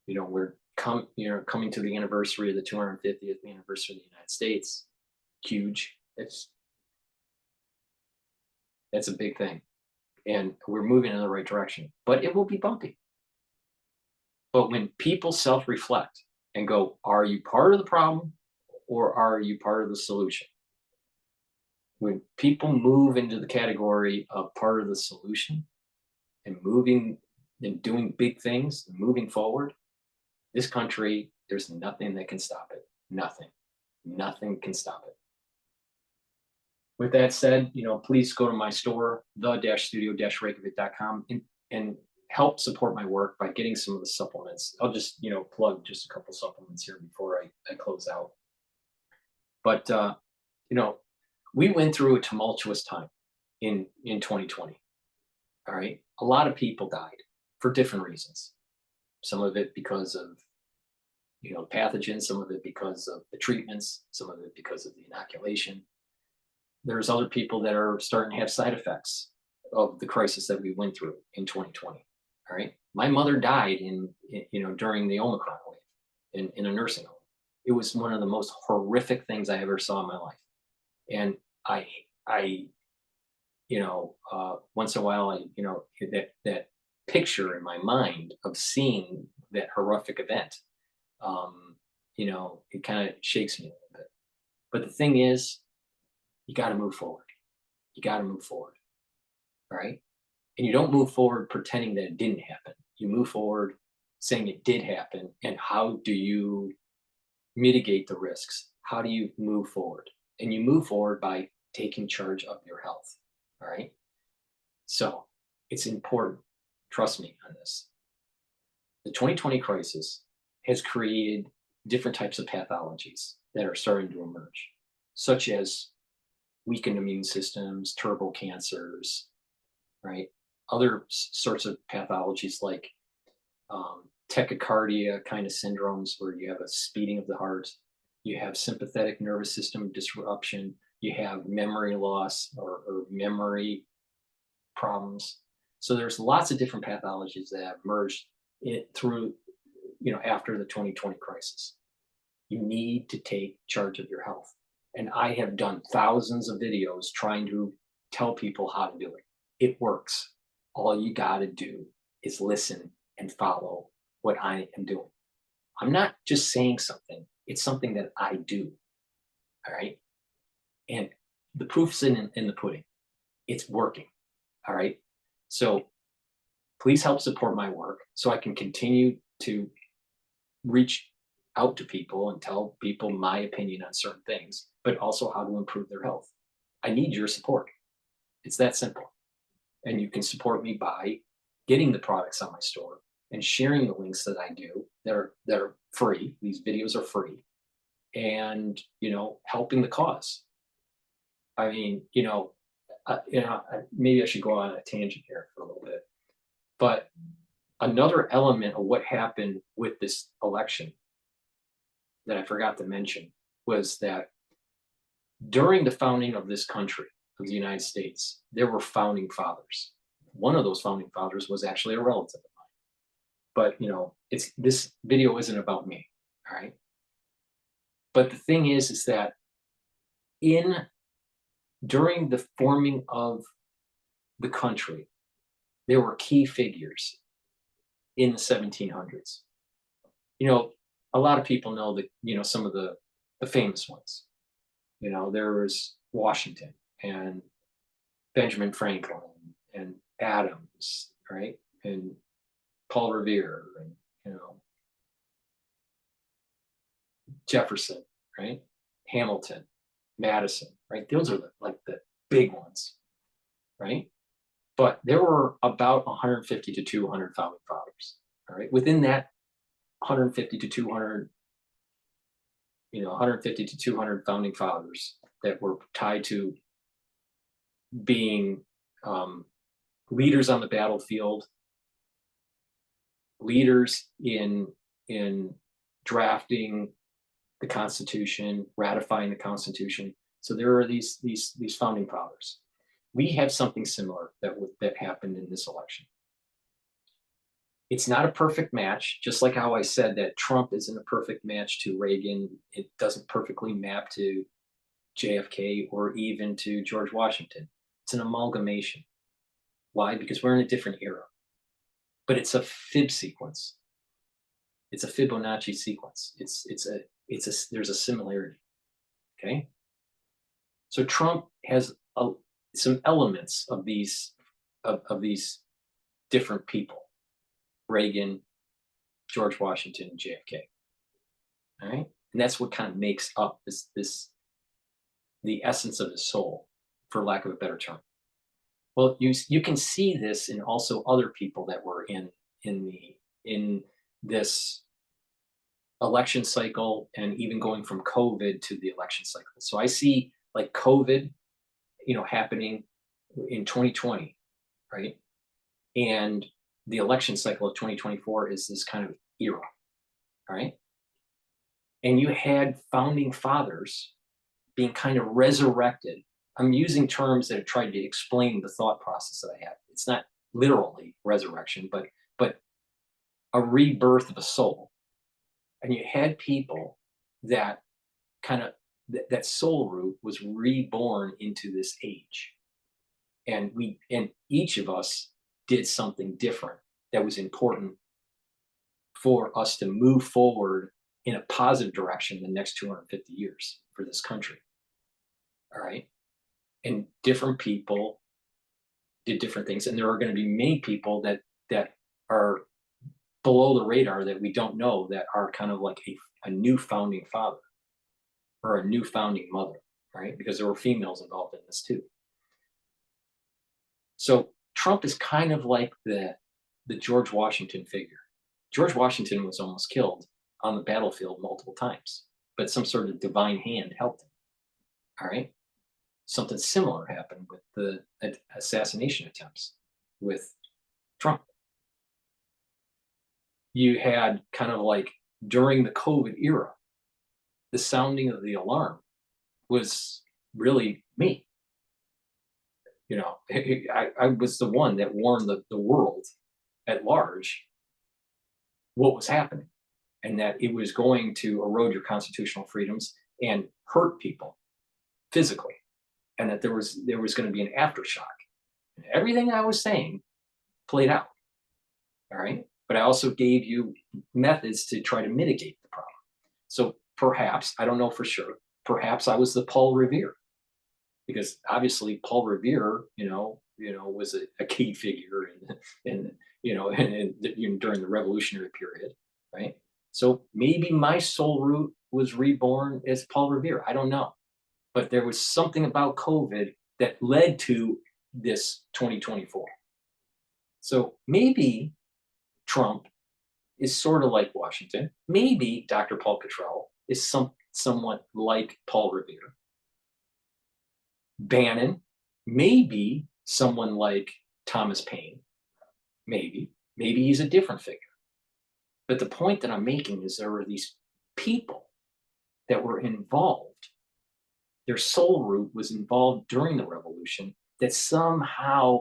We're coming to the anniversary of the 250th anniversary of the United States. Huge. That's a big thing. And we're moving in the right direction, but it will be bumpy. But when people self-reflect and go, are you part of the problem or are you part of the solution? When people move into the category of part of the solution and moving and doing big things and moving forward, this country, there's nothing that can stop it. Nothing can stop it. With that said, please go to my store, the-studio-reykjavik.com, and help support my work by getting some of the supplements. I'll just, plug just a couple supplements here before I close out. But, we went through a tumultuous time in 2020. All right. A lot of people died for different reasons. Some of it because of, pathogens, some of it because of the treatments, some of it because of the inoculation. There's other people that are starting to have side effects of the crisis that we went through in 2020. All right. My mother died during the Omicron wave in a nursing home. It was one of the most horrific things I ever saw in my life. And I once in a while, that picture in my mind of seeing that horrific event, it kind of shakes me a little bit. But the thing is, you got to move forward. You got to move forward. All right. And you don't move forward pretending that it didn't happen. You move forward saying it did happen. And how do you mitigate the risks? How do you move forward? And you move forward by taking charge of your health. All right. So it's important. Trust me on this. The 2020 crisis has created different types of pathologies that are starting to emerge, such as weakened immune systems, turbo cancers, right? Other sorts of pathologies like tachycardia kind of syndromes where you have a speeding of the heart, you have sympathetic nervous system disruption, you have memory loss or memory problems. So there's lots of different pathologies that have emerged through, after the 2020 crisis. You need to take charge of your health. And I have done thousands of videos trying to tell people how to do it. It works. All you got to do is listen and follow what I am doing. I'm not just saying something, it's something that I do. All right. And the proof's in the pudding. It's working. All right. So please help support my work so I can continue to reach out to people and tell people my opinion on certain things, but also how to improve their health. I need your support. It's that simple. And you can support me by getting the products on my store and sharing the links that I do that are free. These videos are free, and helping the cause. I mean, maybe I should go on a tangent here for a little bit, but another element of what happened with this election that I forgot to mention was that during the founding of this country, of the United States, there were founding fathers. One of those founding fathers was actually a relative of mine. But this video isn't about me, all right? But the thing is that during the forming of the country, there were key figures in the 1700s. A lot of people know that, some of the famous ones. There was Washington and Benjamin Franklin and Adams, right? And Paul Revere and, Jefferson, right? Hamilton, Madison, right? Those are the big ones, right? But there were about 150 to 200 founding fathers, all right? Within that 150 to 200, 150 to 200 founding fathers that were tied to being leaders on the battlefield, leaders in drafting the Constitution, ratifying the Constitution. So there are these founding fathers. We have something similar that happened in this election. It's not a perfect match, just like how I said that Trump isn't a perfect match to Reagan. It doesn't perfectly map to JFK or even to George Washington. It's an amalgamation. Why? Because we're in a different era. But it's a fib sequence. It's a Fibonacci sequence. There's a similarity. Okay. So Trump has some elements of these different people: Reagan, George Washington, JFK. All right, and that's what kind of makes up the essence of his soul, for lack of a better term. Well, you can see this in also other people that were in this election cycle, and even going from COVID to the election cycle. So I see like COVID, happening in 2020, right? And the election cycle of 2024 is this kind of era, right? And you had founding fathers being kind of resurrected. I'm using terms that have tried to explain the thought process that I have. It's not literally resurrection, but a rebirth of a soul. And you had people that kind of that soul root was reborn into this age. And each of us did something different that was important for us to move forward in a positive direction the next 250 years for this country. All right. And different people did different things. And there are going to be many people that are below the radar that we don't know, that are kind of like a new founding father or a new founding mother, right? Because there were females involved in this too. So Trump is kind of like the George Washington figure. George Washington was almost killed on the battlefield multiple times, but some sort of divine hand helped him. All right. Something similar happened with the assassination attempts with Trump. you had kind of like during the COVID era, the sounding of the alarm was really me. You know, I was the one that warned the world at large what was happening and that it was going to erode your constitutional freedoms and hurt people physically, and that there was going to be an aftershock. And everything I was saying played out. All right. But I also gave you methods to try to mitigate the problem. So perhaps, I don't know for sure, perhaps I was the Paul Revere, because obviously Paul Revere, was a key figure in during the revolutionary period, right? So maybe my soul root was reborn as Paul Revere. I don't know, but there was something about COVID that led to this 2024. So maybe Trump is sort of like Washington. Maybe Dr. Paul Cottrell is somewhat like Paul Revere. Bannon may be someone like Thomas Paine. Maybe. Maybe he's a different figure. But the point that I'm making is there were these people that were involved. Their soul root was involved during the revolution that somehow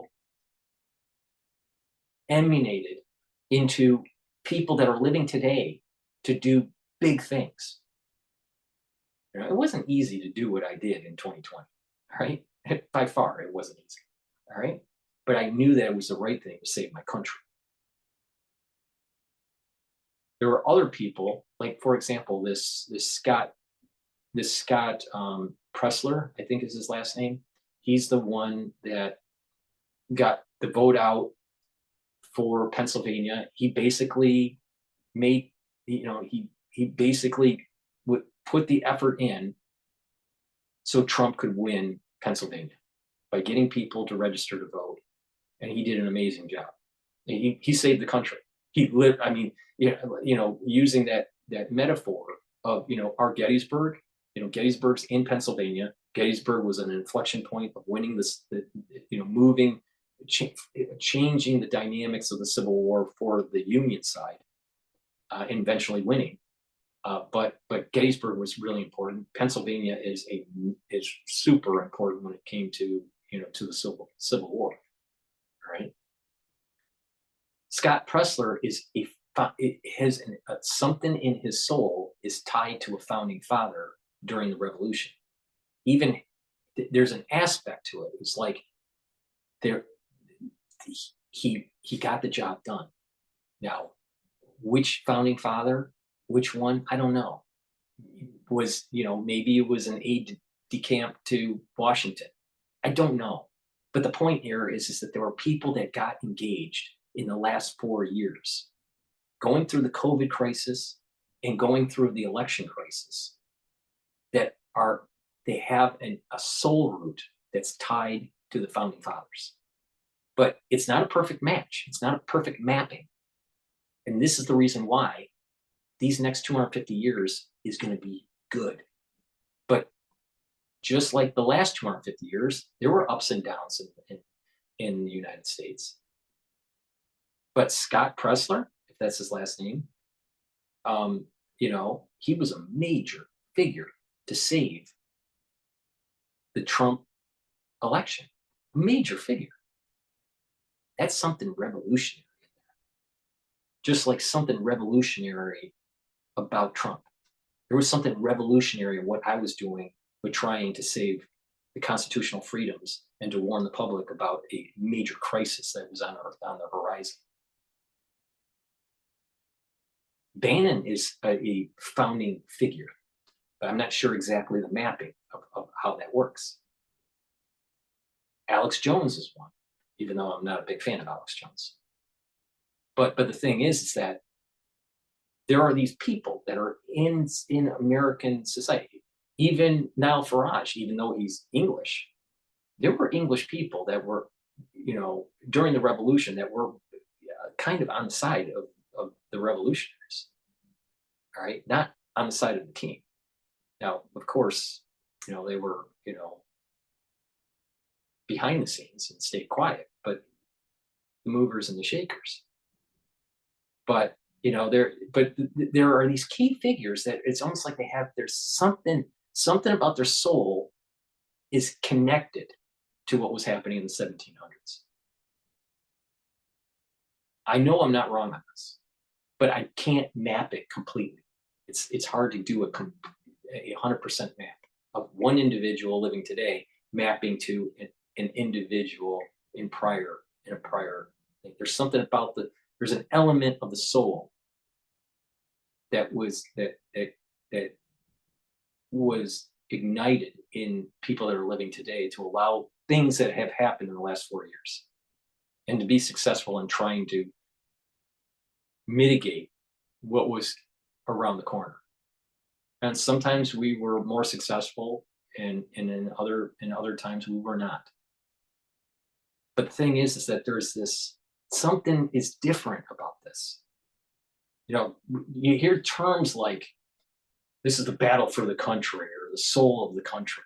emanated into people that are living today to do big things. It wasn't easy to do what I did in 2020, all right? By far, it wasn't easy, all right? But I knew that it was the right thing to save my country. There were other people, like for example, this Scott Pressler, I think is his last name. He's the one that got the vote out for Pennsylvania. He basically made, he basically would put the effort in so Trump could win Pennsylvania by getting people to register to vote. And he did an amazing job. He saved the country. He lived, I mean, using that metaphor of, our Gettysburg, Gettysburg's in Pennsylvania. Gettysburg was an inflection point of winning this, moving, changing the dynamics of the Civil War for the Union side, and eventually winning. But Gettysburg was really important. Pennsylvania is super important when it came to to the Civil War. All right. Scott Pressler has something in his soul is tied to a founding father during the Revolution. Even there's an aspect to it. It's like there he got the job done. Now, which founding father, which one, I don't know. Was maybe it was an aide de camp to Washington. I don't know. But the point here is that there were people that got engaged in the last 4 years, going through the COVID crisis and going through the election crisis, that they have a soul root that's tied to the founding fathers. But it's not a perfect match. It's not a perfect mapping. And this is the reason why these next 250 years is going to be good. But just like the last 250 years, there were ups and downs in the United States. But Scott Pressler, if that's his last name, he was a major figure to save the Trump election. A major figure. That's something revolutionary in there. Just like something revolutionary about Trump. There was something revolutionary in what I was doing with trying to save the constitutional freedoms and to warn the public about a major crisis that was on the horizon. Bannon is a founding figure, but I'm not sure exactly the mapping of how that works. Alex Jones is one, even though I'm not a big fan of Alex Jones. But the thing is that there are these people that are in American society. Even Nigel Farage, even though he's English, there were English people that were, during the revolution that were kind of on the side of the revolutionaries. All right, not on the side of the king. Now, of course, they were, behind the scenes and stayed quiet, but the movers and the shakers. But You know, there are these key figures that it's almost like there's something about their soul is connected to what was happening in the 1700s. I know I'm not wrong on this, but I can't map it completely. It's hard to do a 100% map of one individual living today mapping to an individual in a prior thing. There's something about there's an element of the soul that that was ignited in people that are living today to allow things that have happened in the last 4 years and to be successful in trying to mitigate what was around the corner. And sometimes we were more successful and in other times we were not. But the thing is that there's this something is different about this. You know, you hear terms like this is the battle for the country or the soul of the country.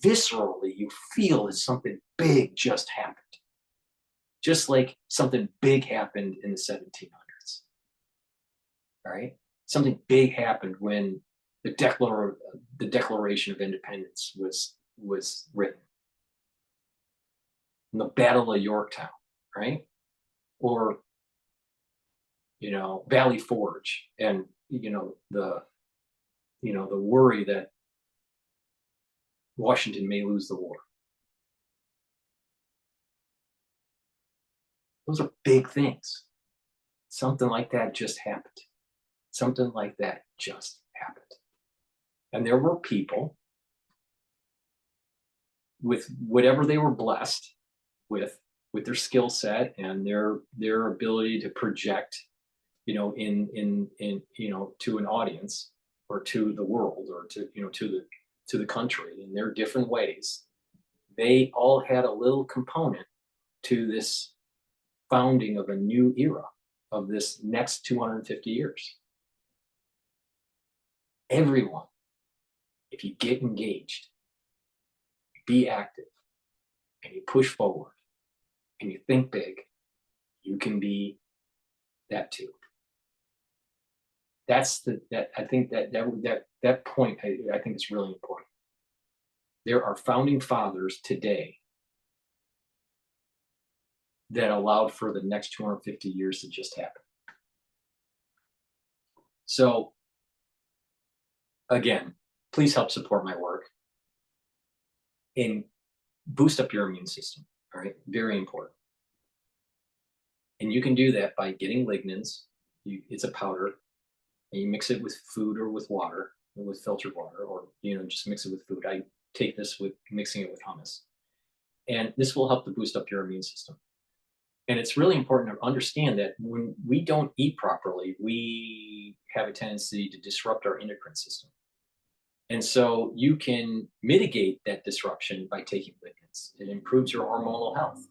Viscerally, you feel that something big just happened. Just like something big happened in the 1700s. Right? Something big happened when the Declaration of Independence was written. In the Battle of Yorktown, right? Or Valley Forge, and the worry that Washington may lose the war. Those are big things. Something like that just happened. Something like that just happened. And there were people with whatever they were blessed with their skill set and their ability to project, in to an audience or to the world or to the country in their different ways. They all had a little component to this founding of a new era of this next 250 years. Everyone, if you get engaged, be active, and you push forward, and you think big, you can be that too. That's I think that point I think is really important. There are founding fathers today that allowed for the next 250 years to just happen. So again, please help support my work and boost up your immune system. All right, very important. And you can do that by getting lignans. It's a powder, and you mix it with food or with water, or with filtered water, or just mix it with food. I take this with mixing it with hummus, and this will help to boost up your immune system. And it's really important to understand that when we don't eat properly, we have a tendency to disrupt our endocrine system. And so you can mitigate that disruption by taking lignans. It improves your hormonal health,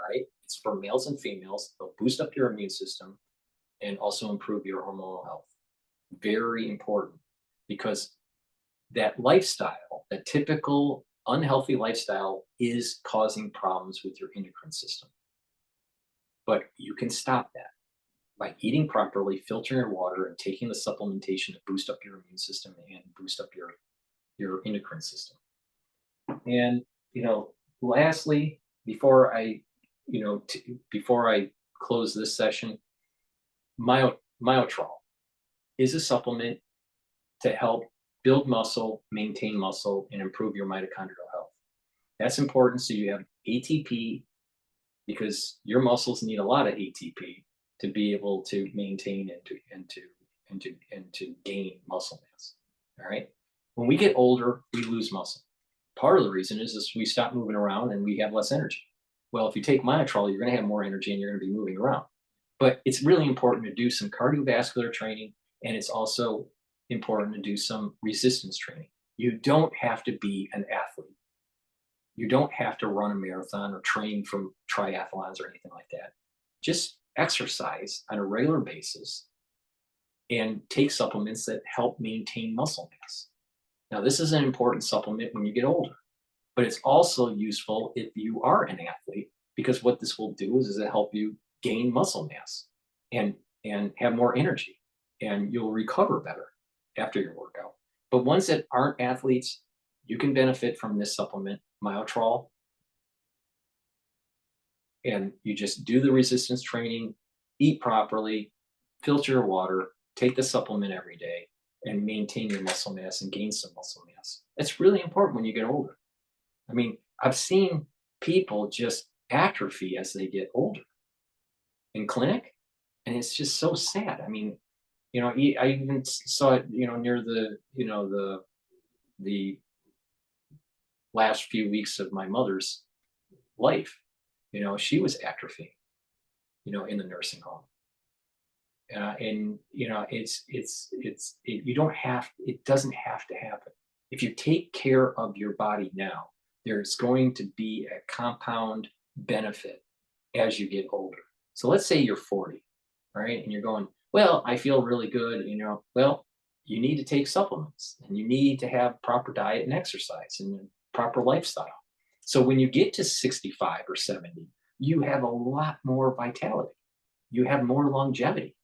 right? It's for males and females. They'll boost up your immune system and also improve your hormonal health. Very important, because that lifestyle, that typical unhealthy lifestyle, is causing problems with your endocrine system. But you can stop that by eating properly, filtering your water, and taking the supplementation to boost up your immune system and boost up your endocrine system. And lastly, before I close this session, Myotrol is a supplement to help build muscle, maintain muscle, and improve your mitochondrial health. That's important so you have ATP, because your muscles need a lot of ATP to be able to maintain and to gain muscle mass. All right. When we get older, we lose muscle. Part of the reason is we stop moving around and we have less energy. Well, if you take Myotrol, you're going to have more energy and you're going to be moving around. But it's really important to do some cardiovascular training, and it's also important to do some resistance training. You don't have to be an athlete. You don't have to run a marathon or train from triathlons or anything like that. Just exercise on a regular basis and take supplements that help maintain muscle mass. Now, this is an important supplement when you get older, but it's also useful if you are an athlete, because what this will do is it'll help you gain muscle mass. and have more energy, and you'll recover better after your workout. But ones that aren't athletes, you can benefit from this supplement, Myotrol, and you just do the resistance training, eat properly, filter your water, take the supplement every day, and maintain your muscle mass and gain some muscle mass. It's really important when you get older. I mean, I've seen people just atrophy as they get older in clinic, and it's just so sad. I mean, I even saw it, near the last few weeks of my mother's life. She was atrophying, in the nursing home. And you don't have, it doesn't have to happen. If you take care of your body now, there's going to be a compound benefit as you get older. So let's say you're 40, right? And you're going, well, I feel really good, well, you need to take supplements, and you need to have proper diet and exercise and proper lifestyle. So when you get to 65 or 70, you have a lot more vitality. You have more longevity.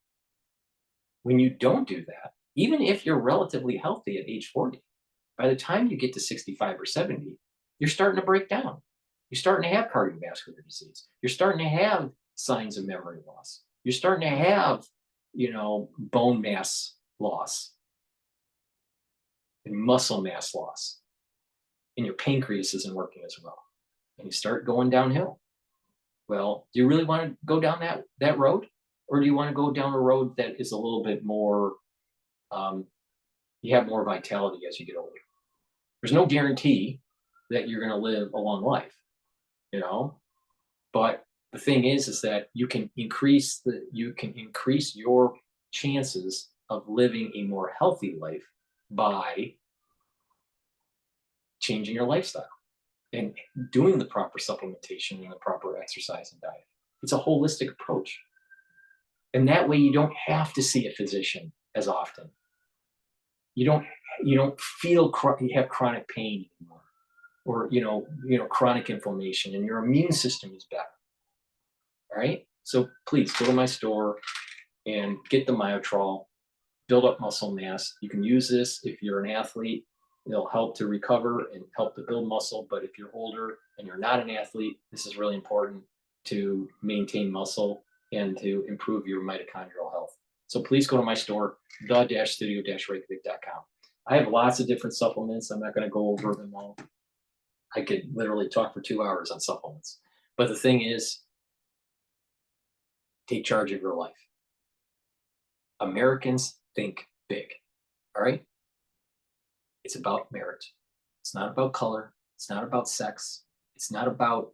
When you don't do that, even if you're relatively healthy at age 40, by the time you get to 65 or 70, you're starting to break down. You're starting to have cardiovascular disease. You're starting to have signs of memory loss. You're starting to have, bone mass loss and muscle mass loss. And your pancreas isn't working as well. And you start going downhill. Well, do you really want to go down that road? Or do you want to go down a road that is a little bit more, you have more vitality as you get older? There's no guarantee that you're going to live a long life, but the thing is that you can increase your chances of living a more healthy life by changing your lifestyle and doing the proper supplementation and the proper exercise and diet. It's a holistic approach. And that way you don't have to see a physician as often. You don't feel you have chronic pain anymore, or chronic inflammation, and your immune system is better. All right? So please go to my store and get the Myotrol, build up muscle mass. You can use this if you're an athlete. It'll help to recover and help to build muscle. But if you're older and you're not an athlete, this is really important to maintain muscle and to improve your mitochondrial health. So please go to my store, the-studio-reykjavik.com. I have lots of different supplements. I'm not going to go over them all. I could literally talk for 2 hours on supplements. But the thing is, take charge of your life. Americans think big, all right? It's about merit. It's not about color. It's not about sex. It's not about,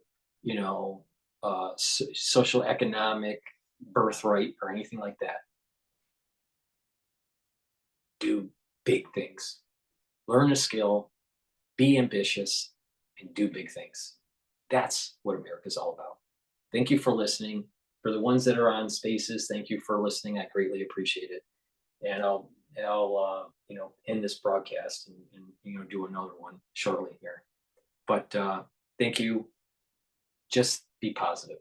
social economic birthright or anything like that. Do big things. Learn a skill, be ambitious, and do big things. That's what America's all about. Thank you for listening. For the ones that are on Spaces, thank you for listening. I greatly appreciate it. And I'll end this broadcast and do another one shortly here. But thank you. Just be positive.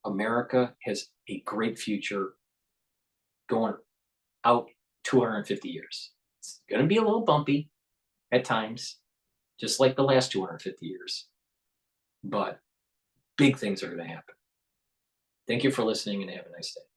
America has a great future going out 250 years. It's going to be a little bumpy at times, just like the last 250 years. But big things are going to happen. Thank you for listening, and have a nice day.